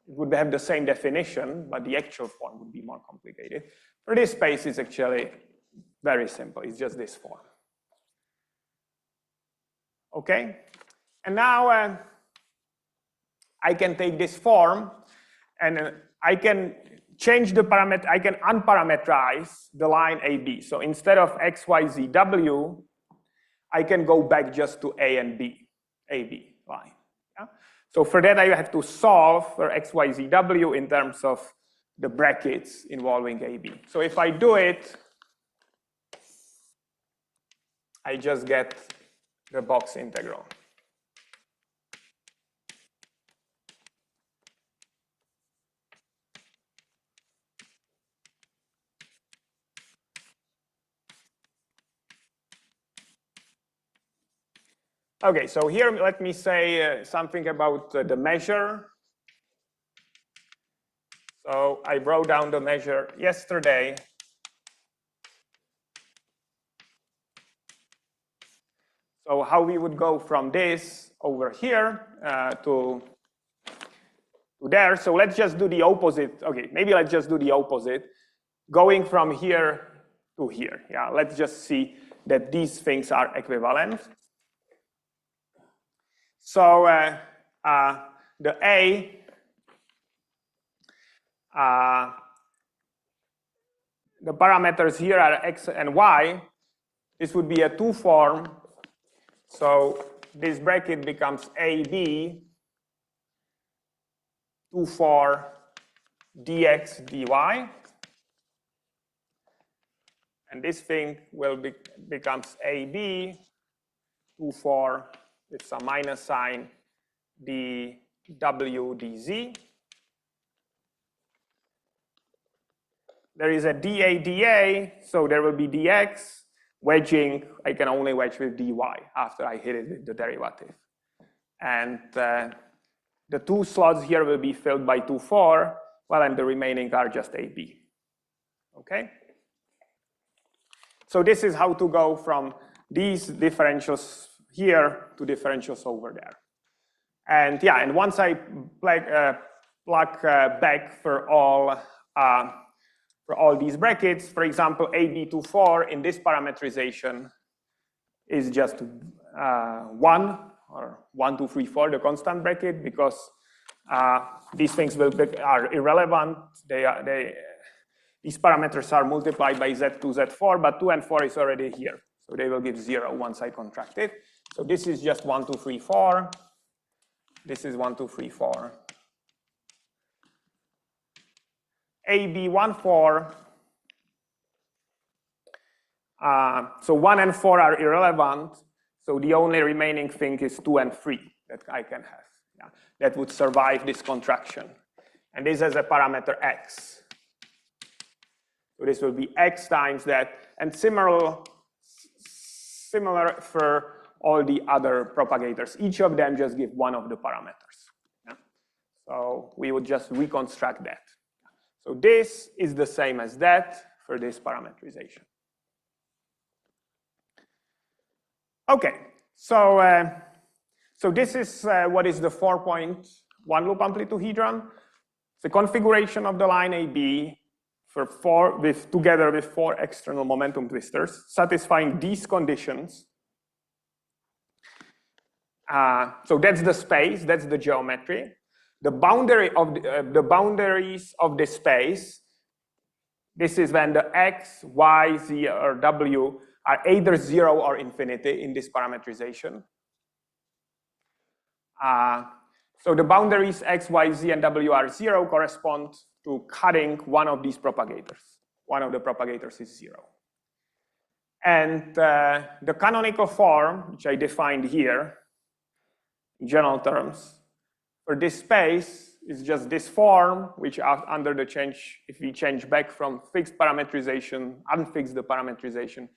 It would have the same definition, but the actual form would be more complicated. For this space, it's actually very simple. It's just this form. Okay? And now I can take this form and I can change the parameter. I can unparameterize the line AB. So instead of x, y, z, w, I can go back just to A and B, AB line. Yeah? So for that, I have to solve for x, y, z, w in terms of the brackets involving AB. So if I do it, I just get the box integral. Okay, so here let me say something about the measure. So I wrote down the measure yesterday. So how we would go from this over here to there. So let's just do the opposite. Okay, maybe let's just do the opposite. Going from here to here. Yeah, let's just see that these things are equivalent. So the A, the parameters here are x and y. This would be a two form. So this bracket becomes AB, 2 for dx dy. And this thing will becomes AB, 2 for, with some minus sign, dw dz. There is a dA, so there will be dx. Wedging, I can only wedge with dy after I hit it with the derivative. And the two slots here will be filled by 2, 4, well, and the remaining are just AB. Okay? So this is how to go from these differentials here to differentials over there. And yeah, and once I plug back for all these brackets, for example, AB24 in this parameterization is just 1 or 1, 2, 3, 4, the constant bracket, because these things are irrelevant. These parameters are multiplied by Z2, Z4, but 2 and 4 is already here. So they will give 0 once I contract it. So this is just 1, 2, 3, 4. This is 1, 2, 3, 4. AB14. So 1 and 4 are irrelevant. So the only remaining thing is 2 and 3 that I can have. Yeah. That would survive this contraction. And this has a parameter x. So this will be x times that. And similar for all the other propagators. Each of them just give one of the parameters. Yeah. So we would just reconstruct that. So this is the same as that for this parametrization. Okay, so this is what is the 4-point one-loop amplituhedron. The configuration of the line AB together with 4 external momentum twisters, satisfying these conditions. So that's the space, that's the geometry. The boundary of the boundaries of the space. This is when the x, y, z, or w are either 0 or infinity in this parametrization. So the boundaries x, y, z, and w are 0 correspond to cutting one of these propagators. One of the propagators is 0. And the canonical form, which I defined here in general terms, for this space is just this form, which under the change, if we change back from fixed parametrization, unfix the parametrization,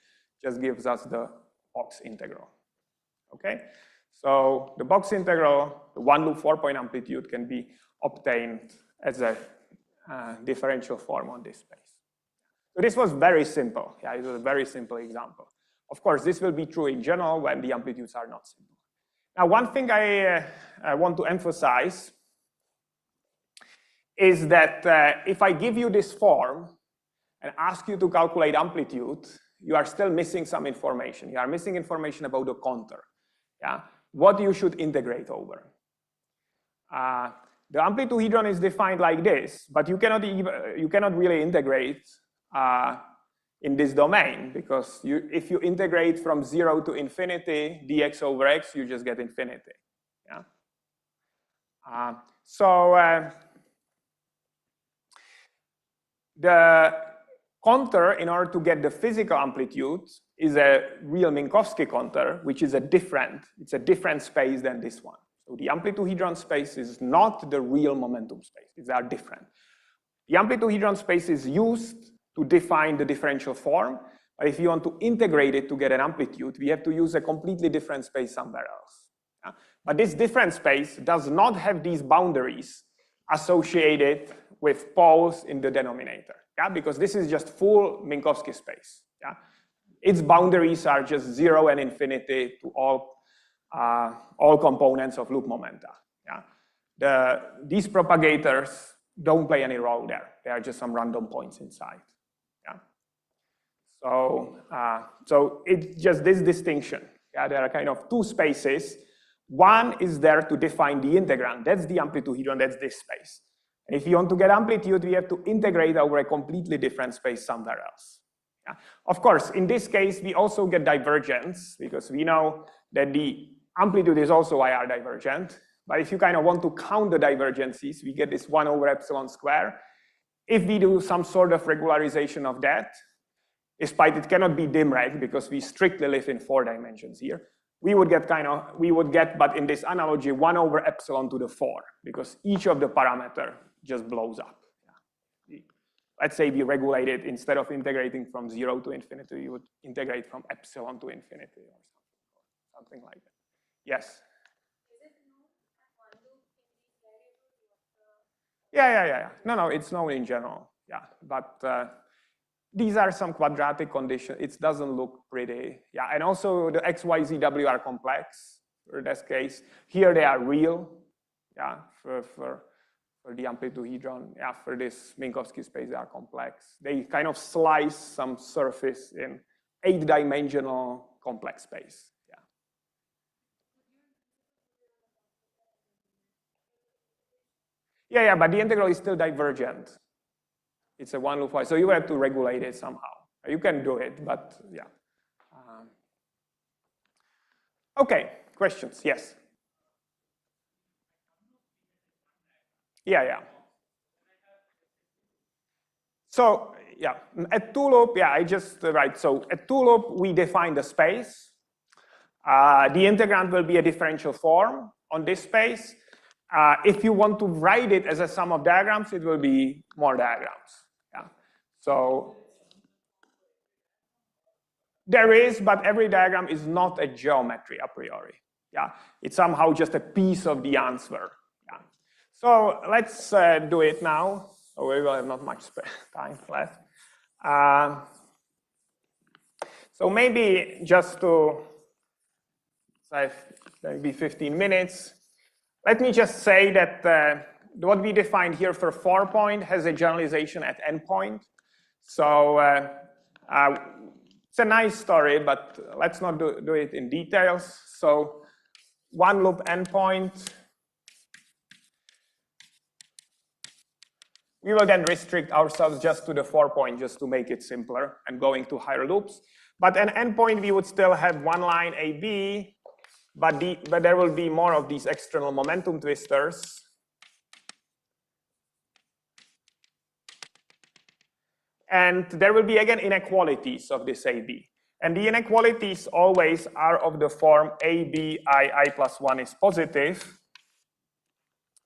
just gives us the box integral. Okay? So the box integral, the one-loop 4-point amplitude, can be obtained as a differential form on this space. So this was very simple. Yeah, it was a very simple example. Of course, this will be true in general when the amplitudes are not simple. Now, one thing I want to emphasize is that if I give you this form and ask you to calculate amplitude, you are still missing some information. You are missing information about the contour. Yeah, what you should integrate over. The amplituhedron is defined like this, but you cannot really integrate in this domain, because if you integrate from 0 to infinity dx over x, you just get infinity. Yeah. The contour, in order to get the physical amplitude, is a real Minkowski contour, which is it's a different space than this one. So the amplituhedron space is not the real momentum space. These are different. The amplituhedron space is used to define the differential form, but if you want to integrate it to get an amplitude, we have to use a completely different space somewhere else. Yeah? But this different space does not have these boundaries associated with poles in the denominator, yeah? Because this is just full Minkowski space. Yeah? Its boundaries are just 0 and infinity to all components of loop momenta. Yeah? These propagators don't play any role there. They are just some random points inside. Yeah? So it's just this distinction. Yeah? There are kind of two spaces. One is there to define the integrand. That's the amplituhedron, that's this space. And if you want to get amplitude, we have to integrate over a completely different space somewhere else. Yeah? Of course, in this case, we also get divergence, because we know that the amplitude is also IR divergent. But if you kind of want to count the divergences, we get this 1 over epsilon square. If we do some sort of regularization of that, despite it cannot be Dirac because we strictly live in 4 dimensions here, we would get but in this analogy, 1 over epsilon to the 4, because each of the parameter just blows up. Yeah. Let's say we regulate it, instead of integrating from 0 to infinity, you would integrate from epsilon to infinity or something like that. Yes? Yeah. No, it's known in general. Yeah, but these are some quadratic conditions. It doesn't look pretty. Yeah, and also the x, y, z, w are complex for this case. Here they are real. Yeah, for the amplituhedron. Yeah, for this Minkowski space, they are complex. They kind of slice some surface in 8-dimensional complex space. Yeah, but the integral is still divergent. It's a one loop, so you have to regulate it somehow. You can do it, but yeah. Okay, questions? Yes. Yeah. So yeah, at two-loop, yeah, I just right. So at two-loop, we define the space. The integrand will be a differential form on this space. If you want to write it as a sum of diagrams, it will be more diagrams. Yeah. So there is, but every diagram is not a geometry a priori. Yeah. It's somehow just a piece of the answer. Yeah. So let's do it now. So we will have not much time left. So maybe just to save maybe 15 minutes, let me just say that what we defined here for 4-point has a generalization at n-point. So it's a nice story, but let's not do it in details. So one loop n-point. We will then restrict ourselves just to the 4-point, just to make it simpler and going to higher loops. But an endpoint, we would still have one line AB, but there will be more of these external momentum twisters. And there will be, again, inequalities of this AB. And the inequalities always are of the form AB I plus 1 is positive,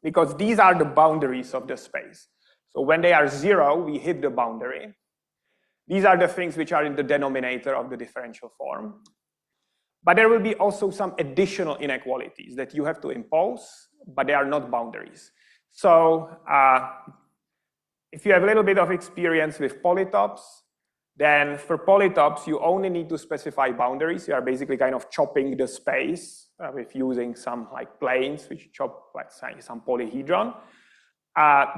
because these are the boundaries of the space. So when they are 0, we hit the boundary. These are the things which are in the denominator of the differential form. But there will be also some additional inequalities that you have to impose, but they are not boundaries. So if you have a little bit of experience with polytopes, then for polytopes, you only need to specify boundaries. You are basically kind of chopping the space with using some like planes, which chop, let's say, some polyhedron.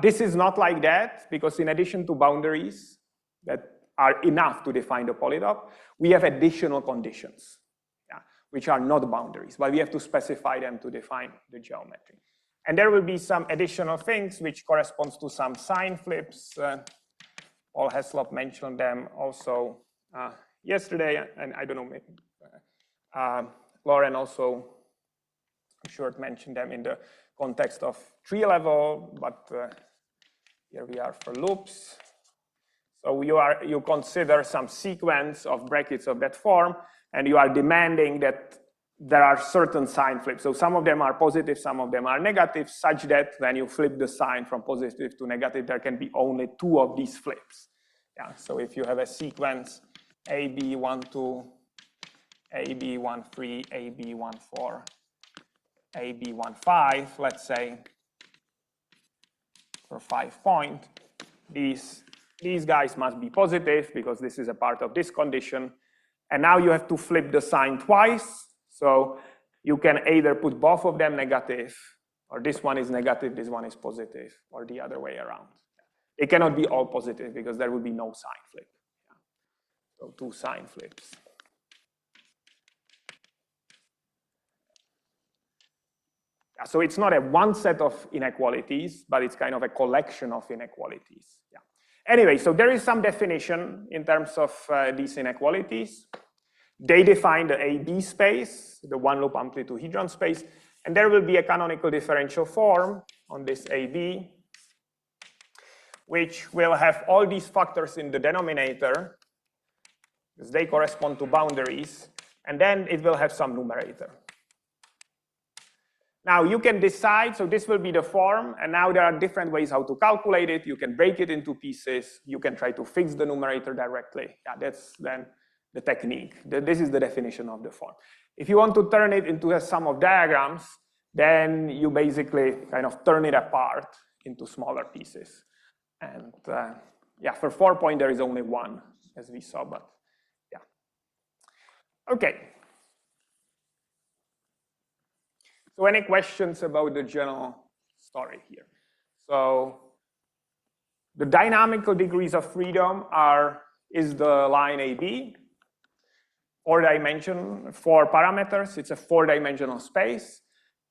This is not like that, because in addition to boundaries that are enough to define the polytop, we have additional conditions, which are not boundaries, but we have to specify them to define the geometry. And there will be some additional things which corresponds to some sign flips. Paul Heslop mentioned them also yesterday, and I don't know, maybe Lauren also, I'm sure, mentioned them in the context of tree level, but here we are for loops. So you consider some sequence of brackets of that form, and you are demanding that there are certain sign flips. So some of them are positive, some of them are negative, such that when you flip the sign from positive to negative, there can be only 2 of these flips. Yeah. So if you have a sequence AB12, AB13, AB14, AB15, let's say, for 5-point, these guys must be positive because this is a part of this condition. And now you have to flip the sign twice. So you can either put both of them negative, or this one is negative, this one is positive, or the other way around. It cannot be all positive because there will be no sign flip. So 2 sign flips. So it's not a one set of inequalities, but it's kind of a collection of inequalities. Yeah. Anyway, so there is some definition in terms of these inequalities. They define the AB space, the one-loop Amplituhedron space, and there will be a canonical differential form on this AB, which will have all these factors in the denominator, because they correspond to boundaries, and then it will have some numerator. Now you can decide, so this will be the form, and now there are different ways how to calculate it. You can break it into pieces. You can try to fix the numerator directly. Yeah, that's then the technique. This is the definition of the form. If you want to turn it into a sum of diagrams, then you basically kind of turn it apart into smaller pieces. And yeah, for 4-point, there is only one, as we saw, but yeah. Okay. So any questions about the general story here? So the dynamical degrees of freedom is the line AB, 4 parameters. It's a 4-dimensional space.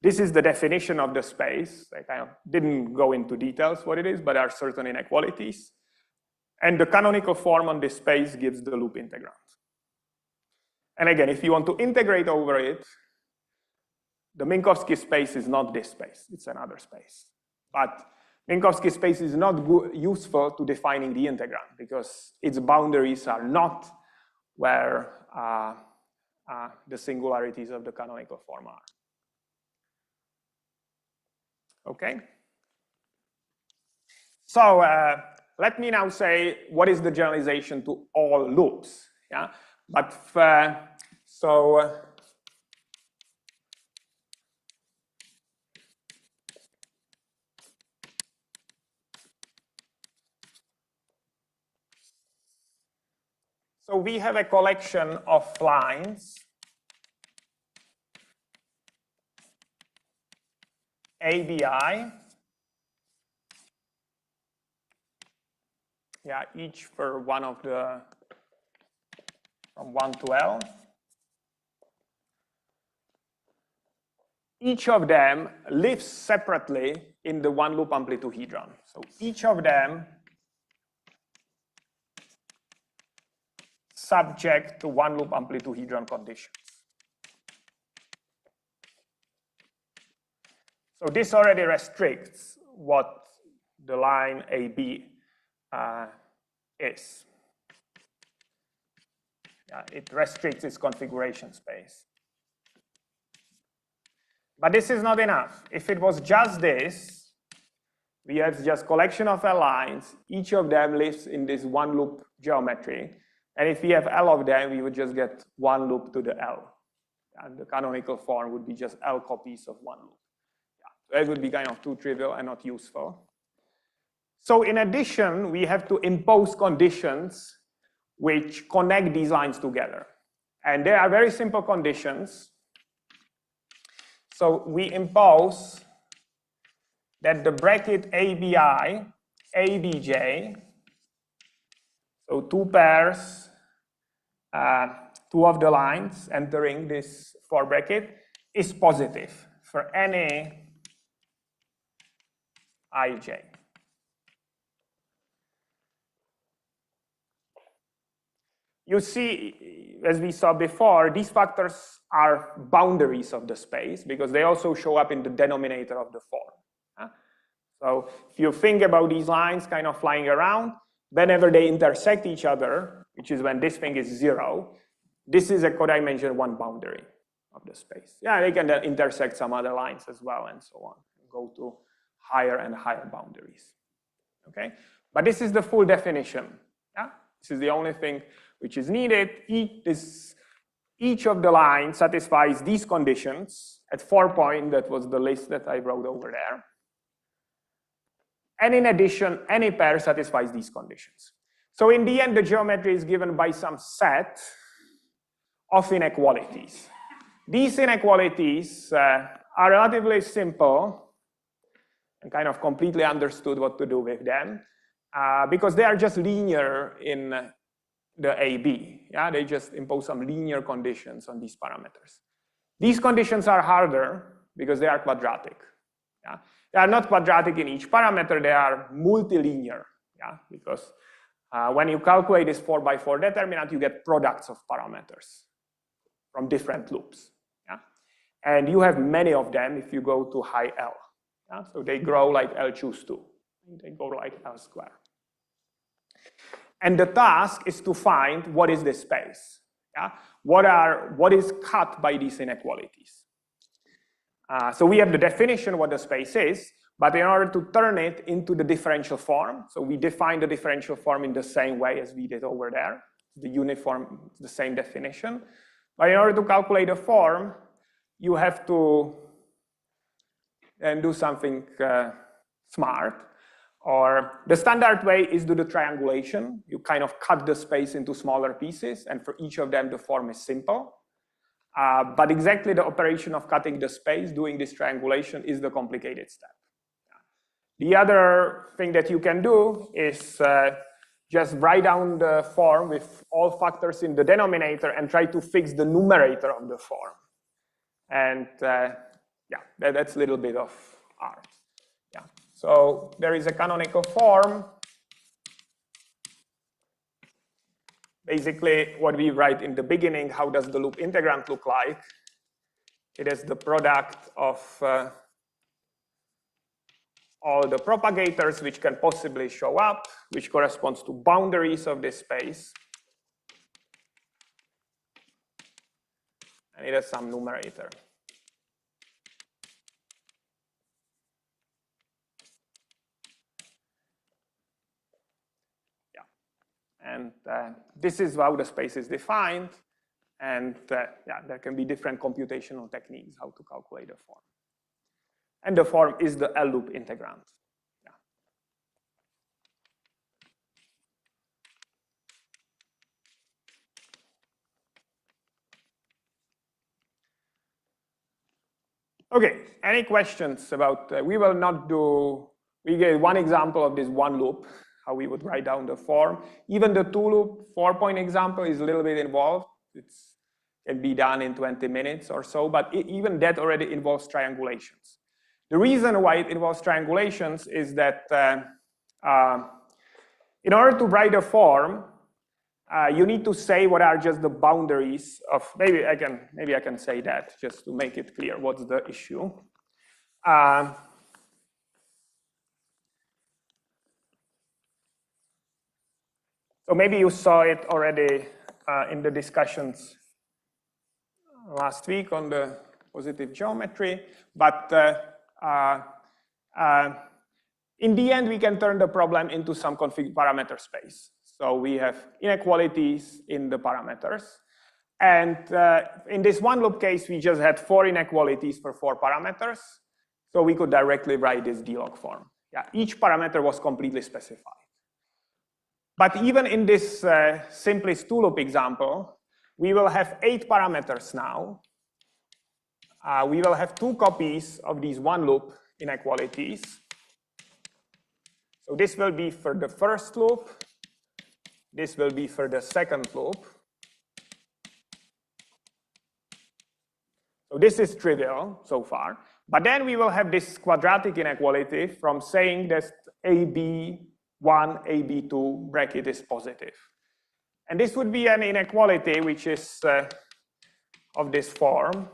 This is the definition of the space. I kind of didn't go into details what it is, but there are certain inequalities. And the canonical form on this space gives the loop integrand. And again, if you want to integrate over it, the Minkowski space is not this space, it's another space. But Minkowski space is not useful to defining the integrand because its boundaries are not where the singularities of the canonical form are. Okay? So let me now say what is the generalization to all loops. Yeah? But So we have a collection of lines ABI, yeah, each for one of the, from 1 to L. Each of them lives separately in the one-loop amplituhedron. So each of them subject to one-loop amplituhedron conditions. So this already restricts what the line AB is. Yeah, it restricts its configuration space. But this is not enough. If it was just this, we have just collection of L lines. Each of them lives in this one loop geometry. And if we have L of them, we would just get one loop to the L. And the canonical form would be just L copies of one loop. Yeah. So it would be kind of too trivial and not useful. So in addition, we have to impose conditions which connect these lines together. And they are very simple conditions. So we impose that the bracket ABI, ABJ, so two pairs, two of the lines entering this for bracket, is positive for any IJ. You see, as we saw before, these factors are boundaries of the space because they also show up in the denominator of the form. So if you think about these lines kind of flying around, whenever they intersect each other, which is when this thing is 0, this is a codimension 1 boundary of the space. Yeah, they can then intersect some other lines as well and so on, go to higher and higher boundaries. Okay, but this is the full definition. Yeah, this is the only thing which is needed. Each of the lines satisfies these conditions at 4 points. That was the list that I wrote over there. And in addition, any pair satisfies these conditions. So in the end, the geometry is given by some set of inequalities. These inequalities are relatively simple and kind of completely understood what to do with them because they are just linear in the AB. Yeah, they just impose some linear conditions on these parameters. These conditions are harder because they are quadratic. Yeah? They are not quadratic in each parameter, they are multilinear. Yeah? Because when you calculate this 4x4 determinant, you get products of parameters from different loops. Yeah? And you have many of them if you go to high L. Yeah? So they grow like L choose 2. They go like L square. And the task is to find what is this space. Yeah? What is cut by these inequalities. So we have the definition what the space is, but in order to turn it into the differential form, so we define the differential form in the same way as we did over there, the uniform, the same definition. But in order to calculate the form, you have to then do something smart. Or the standard way is do the triangulation. You kind of cut the space into smaller pieces, and for each of them, the form is simple. But exactly the operation of cutting the space, doing this triangulation, is the complicated step. The other thing that you can do is just write down the form with all factors in the denominator and try to fix the numerator of the form. And yeah, that's a little bit of art. Yeah. So there is a canonical form. Basically, what we write in the beginning, how does the loop integrand look like? It is the product of all the propagators which can possibly show up, which corresponds to boundaries of this space. And it has some numerator. And this is how the space is defined. And yeah, there can be different computational techniques how to calculate the form. And the form is the L-loop integrand. Yeah. Okay, any questions about, we will not do, we gave one example of this one loop, how we would write down the form. Even the two loop 4-point example is a little bit involved. It can be done in 20 minutes or so, but even that already involves triangulations. The reason why it involves triangulations is that in order to write a form, you need to say what are just the boundaries of, maybe I can say that just to make it clear what's the issue. So maybe you saw it already in the discussions last week on the positive geometry, but in the end, we can turn the problem into some config parameter space. So we have inequalities in the parameters. And in this one loop case, we just had 4 inequalities for 4 parameters. So we could directly write this D-log form. Yeah, each parameter was completely specified. But even in this simplest 2-loop example, we will have 8 parameters now. We will have 2 copies of these one-loop inequalities. So this will be for the first loop. This will be for the second loop. So this is trivial so far. But then we will have this quadratic inequality from saying that AB1, AB2 bracket is positive. And this would be an inequality which is of this form.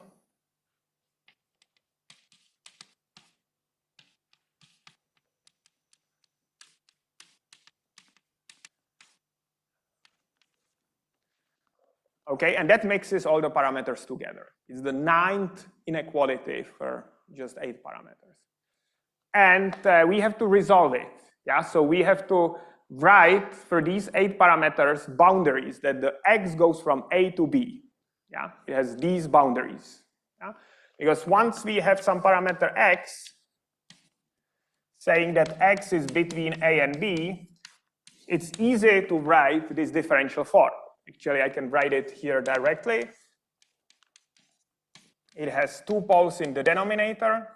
Okay, and that mixes all the parameters together. It's the 9th inequality for just 8 parameters. And we have to resolve it. Yeah, so we have to write for these 8 parameters boundaries that the x goes from A to B. Yeah, it has these boundaries. Yeah? Because once we have some parameter x, saying that x is between A and B, it's easy to write this differential form. Actually, I can write it here directly. It has 2 poles in the denominator,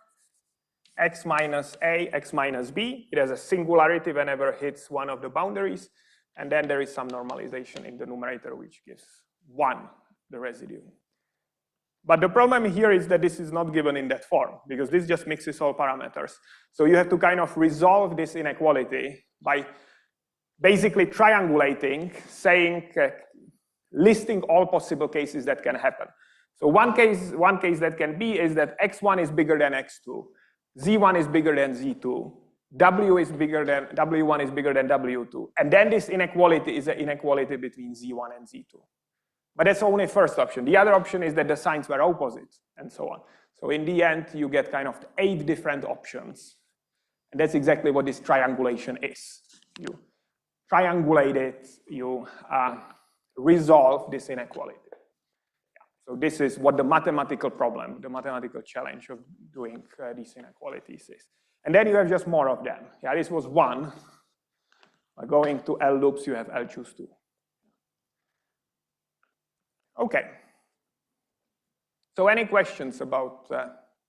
x minus A, x minus B. It has a singularity whenever it hits one of the boundaries. And then there is some normalization in the numerator, which gives 1, the residue. But the problem here is that this is not given in that form, because this just mixes all parameters. So you have to kind of resolve this inequality by basically triangulating, saying, listing all possible cases that can happen. So one case that can be is that x1 is bigger than x2, z1 is bigger than z2, w1 is bigger than w2, and then this inequality is an inequality between z1 and z2. But that's only first option. The other option is that the signs were opposite, and so on. So in the end, you get kind of 8 different options, and that's exactly what this triangulation is. You triangulate it, you resolve this inequality. Yeah. So this is what the mathematical problem, the mathematical challenge of doing these inequalities is. And then you have just more of them. Yeah, this was 1. By going to L loops, you have L choose 2. Okay. So any questions about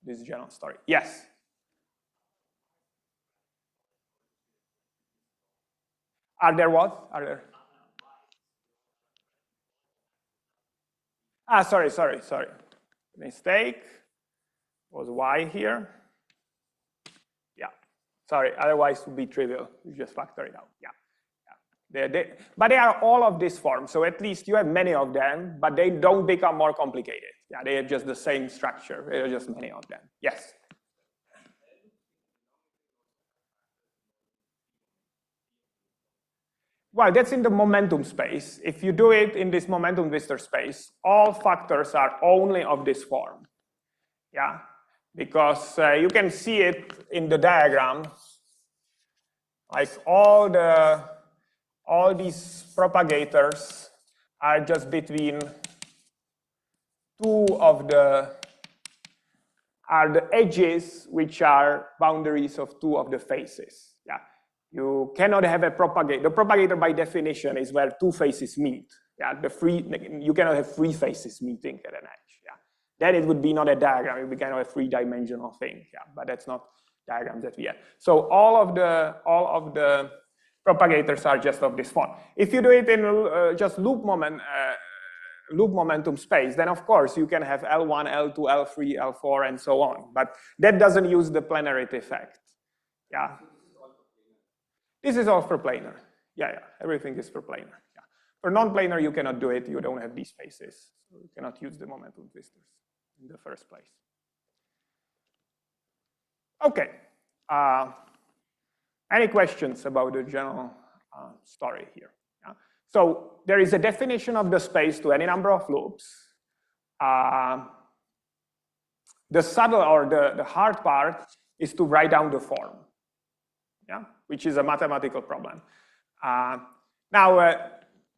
this general story? Yes? Are there what? Are there? Sorry. Mistake. Was Y here. Yeah. Sorry, otherwise it would be trivial. You just factor it out. Yeah. But they are all of this form. So at least you have many of them, but they don't become more complicated. Yeah, they have just the same structure. There are just many of them. Yes. Well, that's in the momentum space. If you do it in this momentum twistor space, all factors are only of this form. Yeah, because you can see it in the diagram. Like all these propagators are just between 2 of the edges, which are boundaries of 2 of the faces. Yeah. You cannot have a propagator. The propagator, by definition, is where 2 faces meet. Yeah, you cannot have 3 faces meeting at an edge. Yeah, then it would be not a diagram. It would be kind of a three-dimensional thing. Yeah, but that's not diagrams that we have. So all of the propagators are just of this form. If you do it in just loop momentum space, then of course you can have L1, L2, L3, L4, and so on. But that doesn't use the planarity effect. Yeah. This is all for planar. Yeah, everything is for planar. Yeah. For non-planar, you cannot do it. You don't have these spaces. So you cannot use the momentum twisters in the first place. Okay. Any questions about the general story here? Yeah. So there is a definition of the space to any number of loops. The subtle or the hard part is to write down the form, yeah, which is a mathematical problem. Now,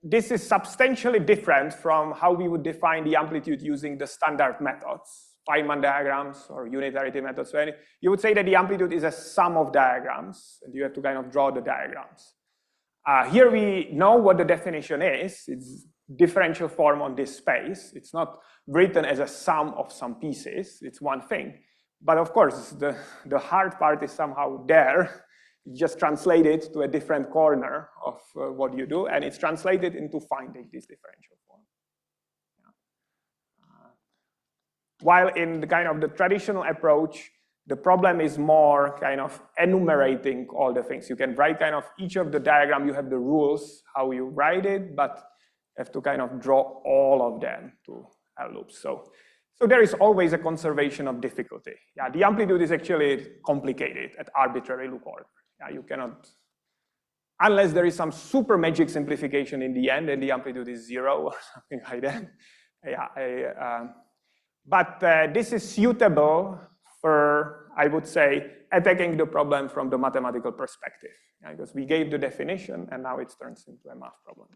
this is substantially different from how we would define the amplitude using the standard methods, Feynman diagrams or unitarity methods. So you would say that the amplitude is a sum of diagrams, and you have to kind of draw the diagrams. Here we know what the definition is. It's differential form on this space. It's not written as a sum of some pieces. It's one thing. But of course, the hard part is somehow there. You just translate it to a different corner of what you do, and it's translated into finding this differential form. Yeah. While in the kind of the traditional approach, the problem is more kind of enumerating all the things. You can write kind of each of the diagram, you have the rules, how you write it, but you have to kind of draw all of them to L loops. So there is always a conservation of difficulty. Yeah, the amplitude is actually complicated at arbitrary loop order. Yeah, you cannot, unless there is some super magic simplification in the end and the amplitude is 0 or something like that. Yeah, but this is suitable for, I would say, attacking the problem from the mathematical perspective. Yeah, because we gave the definition and now it turns into a math problem.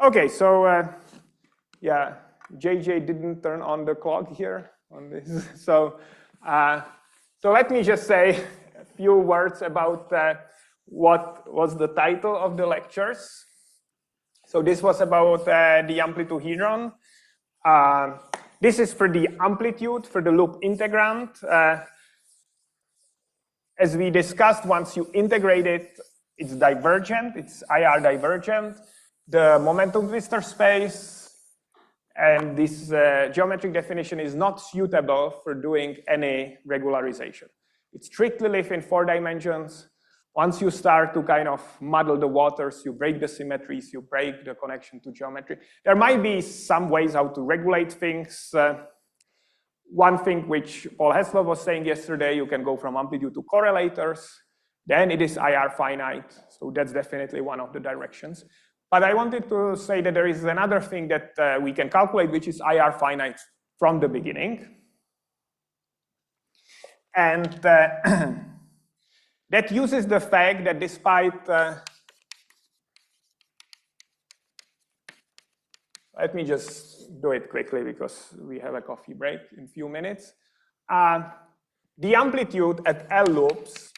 Okay, so yeah, JJ didn't turn on the clock here on this. So let me just say a few words about what was the title of the lectures. So this was about the Amplituhedron. This is for the amplitude, for the loop integrand. As we discussed, once you integrate it, it's divergent, it's IR divergent. The momentum twister space and this geometric definition is not suitable for doing any regularization. It strictly lives in 4 dimensions. Once you start to kind of muddle the waters, you break the symmetries, you break the connection to geometry. There might be some ways how to regulate things. One thing which Paul Heslov was saying yesterday, you can go from amplitude to correlators. Then it is IR finite. So that's definitely one of the directions. But I wanted to say that there is another thing that we can calculate, which is IR finite from the beginning. And that uses the fact that despite, let me just do it quickly because we have a coffee break in a few minutes. The amplitude at L loops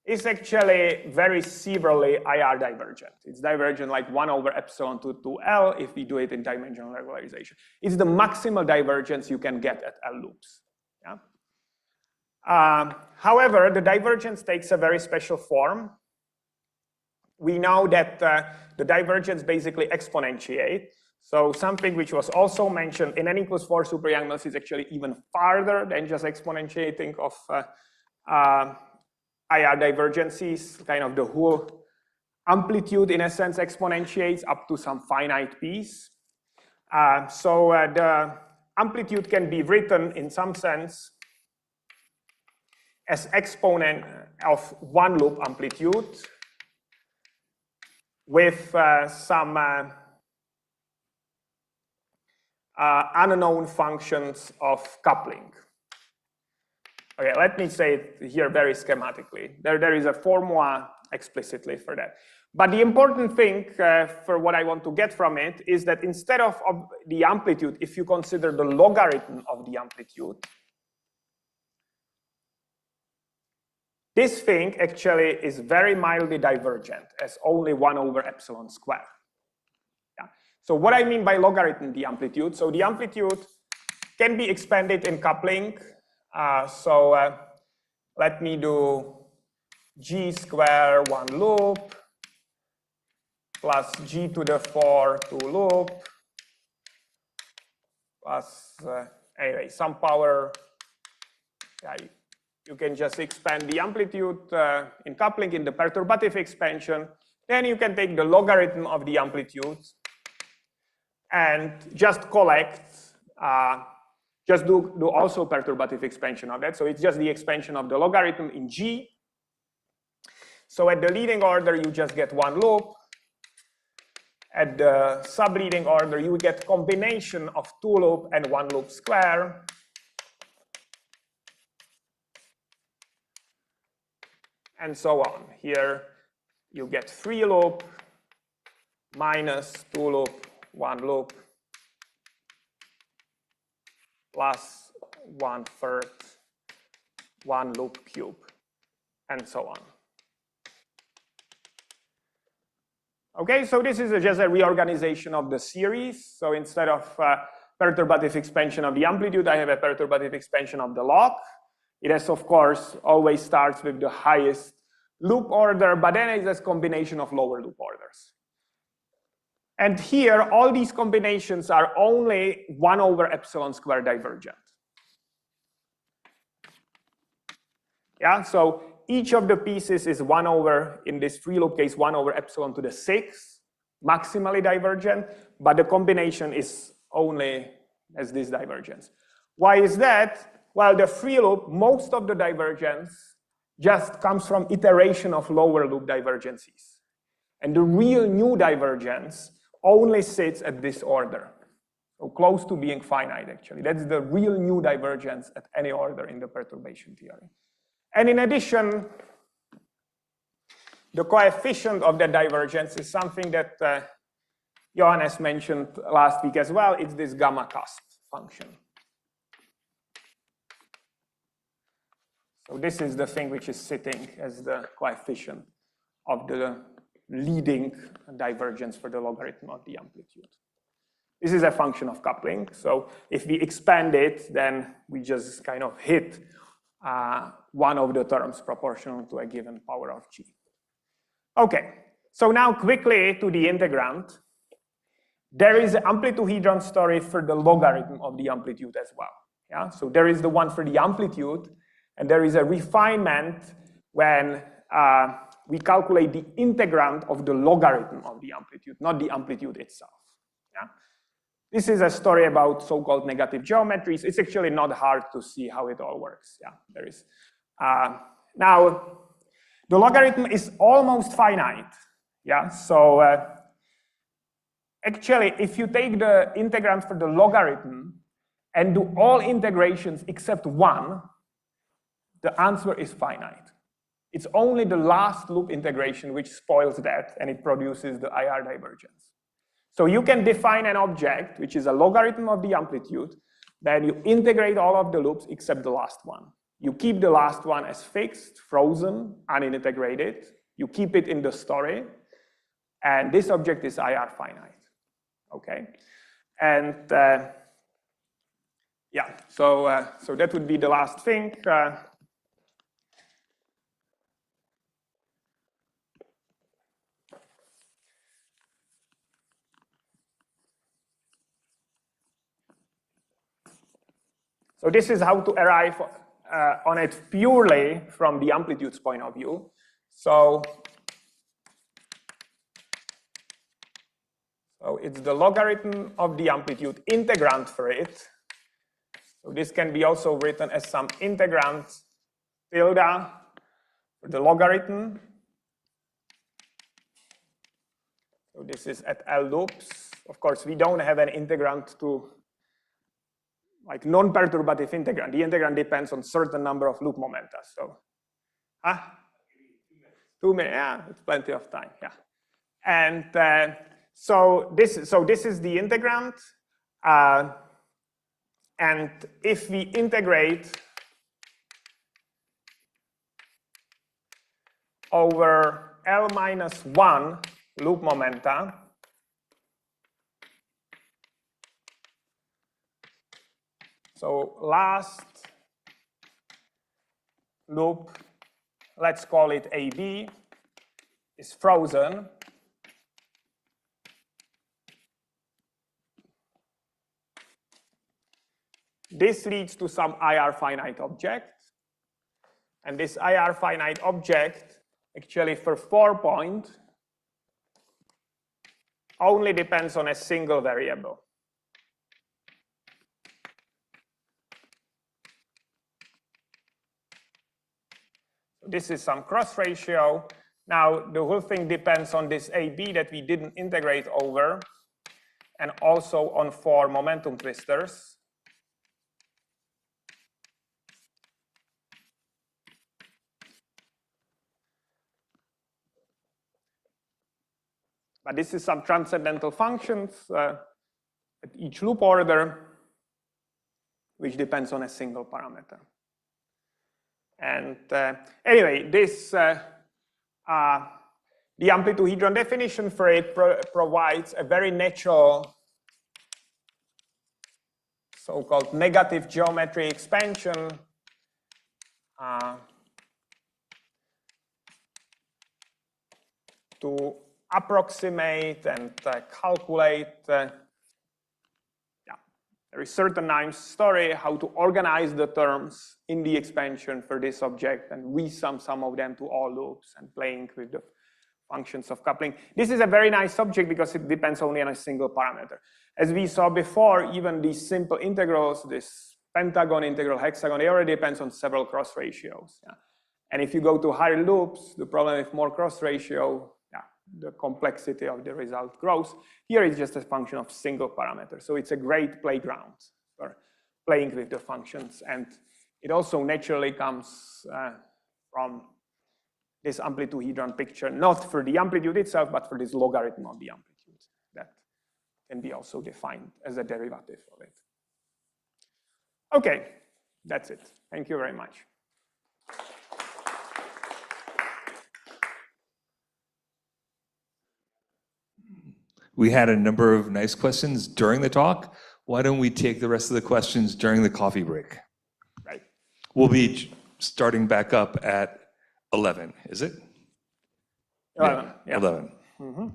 is actually very severely IR divergent. It's divergent like 1/epsilon to 2L if we do it in dimensional regularization. It's the maximal divergence you can get at L loops. Yeah? However, the divergence takes a very special form. We know that the divergence basically exponentiates. So something which was also mentioned in N equals 4 superyoung is actually even farther than just exponentiating of IR divergences, kind of the whole amplitude in a sense exponentiates up to some finite piece. So the amplitude can be written in some sense as exponent of one loop amplitude with some unknown functions of coupling. Okay, let me say it here very schematically. There is a formula explicitly for that. But the important thing for what I want to get from it is that instead of the amplitude, if you consider the logarithm of the amplitude, this thing actually is very mildly divergent as only 1/epsilon squared. Yeah. So what I mean by logarithm the amplitude, so the amplitude can be expanded in coupling. Let me do g square 1 loop plus g to the 4 2 loop plus anyway some power. Yeah, you can just expand the amplitude in coupling in the perturbative expansion. Then you can take the logarithm of the amplitude and just collect, just do also perturbative expansion of that. So it's just the expansion of the logarithm in G. So at the leading order, you just get 1 loop. At the subleading order, you get combination of 2 loop and 1 loop square. And so on. Here you get 3 loop minus 2 loop, 1 loop plus 1/3, 1 loop cube, and so on. Okay, so this is just a reorganization of the series. So instead of perturbative expansion of the amplitude, I have a perturbative expansion of the log. It has, of course, always starts with the highest loop order, but then it's a combination of lower loop orders. And here, all these combinations are only 1/epsilon² divergent. Yeah, so each of the pieces is 1 over, in this free loop case, 1/epsilon⁶, maximally divergent, but the combination is only as this divergence. Why is that? Well, the free loop, most of the divergence just comes from iteration of lower loop divergences. And the real new divergence only sits at this order, so close to being finite, actually. That's the real new divergence at any order in the perturbation theory. And in addition, the coefficient of that divergence is something that Johannes mentioned last week as well. It's this gamma cusp function. So this is the thing which is sitting as the coefficient of the leading divergence for the logarithm of the amplitude. This is a function of coupling. So if we expand it, then we just kind of hit one of the terms proportional to a given power of g. Okay, so now quickly to the integrand. There is an amplituhedron story for the logarithm of the amplitude as well. Yeah, so there is the one for the amplitude, and there is a refinement when we calculate the integrand of the logarithm of the amplitude, not the amplitude itself. Yeah? This is a story about so-called negative geometries. It's actually not hard to see how it all works. Yeah, there is. Now, the logarithm is almost finite. Yeah, so actually, if you take the integrand for the logarithm and do all integrations except one, the answer is finite. It's only the last loop integration which spoils that, and it produces the IR divergence. So you can define an object, which is a logarithm of the amplitude, then you integrate all of the loops except the last one. You keep the last one as fixed, frozen, unintegrated. You keep it in the story, and this object is IR finite. Okay? And yeah, so that would be the last thing. So this is how to arrive on it purely from the amplitude's point of view. So it's the logarithm of the amplitude integrand for it. So this can be also written as some integrand tilde for the logarithm. So this is at L loops. Of course, we don't have an integrand to like non-perturbative integrand. The integrand depends on certain number of loop momenta. So, 2 minutes, yeah, it's plenty of time, yeah. And so this is the integrand. And if we integrate over L minus 1 loop momenta, So last loop, let's call it AB, is frozen. This leads to some IR finite object. And this IR finite object, actually for 4-point, only depends on a single variable. This is some cross ratio. Now, the whole thing depends on this AB that we didn't integrate over, and also on 4 momentum twisters. But this is some transcendental functions at each loop order, which depends on a single parameter. And anyway, this the Amplituhedron definition for it provides a very natural so-called negative geometry expansion to approximate and calculate there is certain nice story how to organize the terms in the expansion for this object and resum some of them to all loops and playing with the functions of coupling. This is a very nice object because it depends only on a single parameter. As we saw before, even these simple integrals, this pentagon integral, hexagon, it already depends on several cross ratios. Yeah. And if you go to higher loops, the problem with more cross ratio, the complexity of the result grows. Here it's just a function of single parameter. So it's a great playground for playing with the functions. And it also naturally comes from this Amplituhedron picture, not for the amplitude itself, but for this logarithm of the amplitude that can be also defined as a derivative of it. Okay, that's it. Thank you very much. We had a number of nice questions during the talk. Why don't we take the rest of the questions during the coffee break? Right. We'll be starting back up at 11, is it? 11, yeah. 11. Mm-hmm.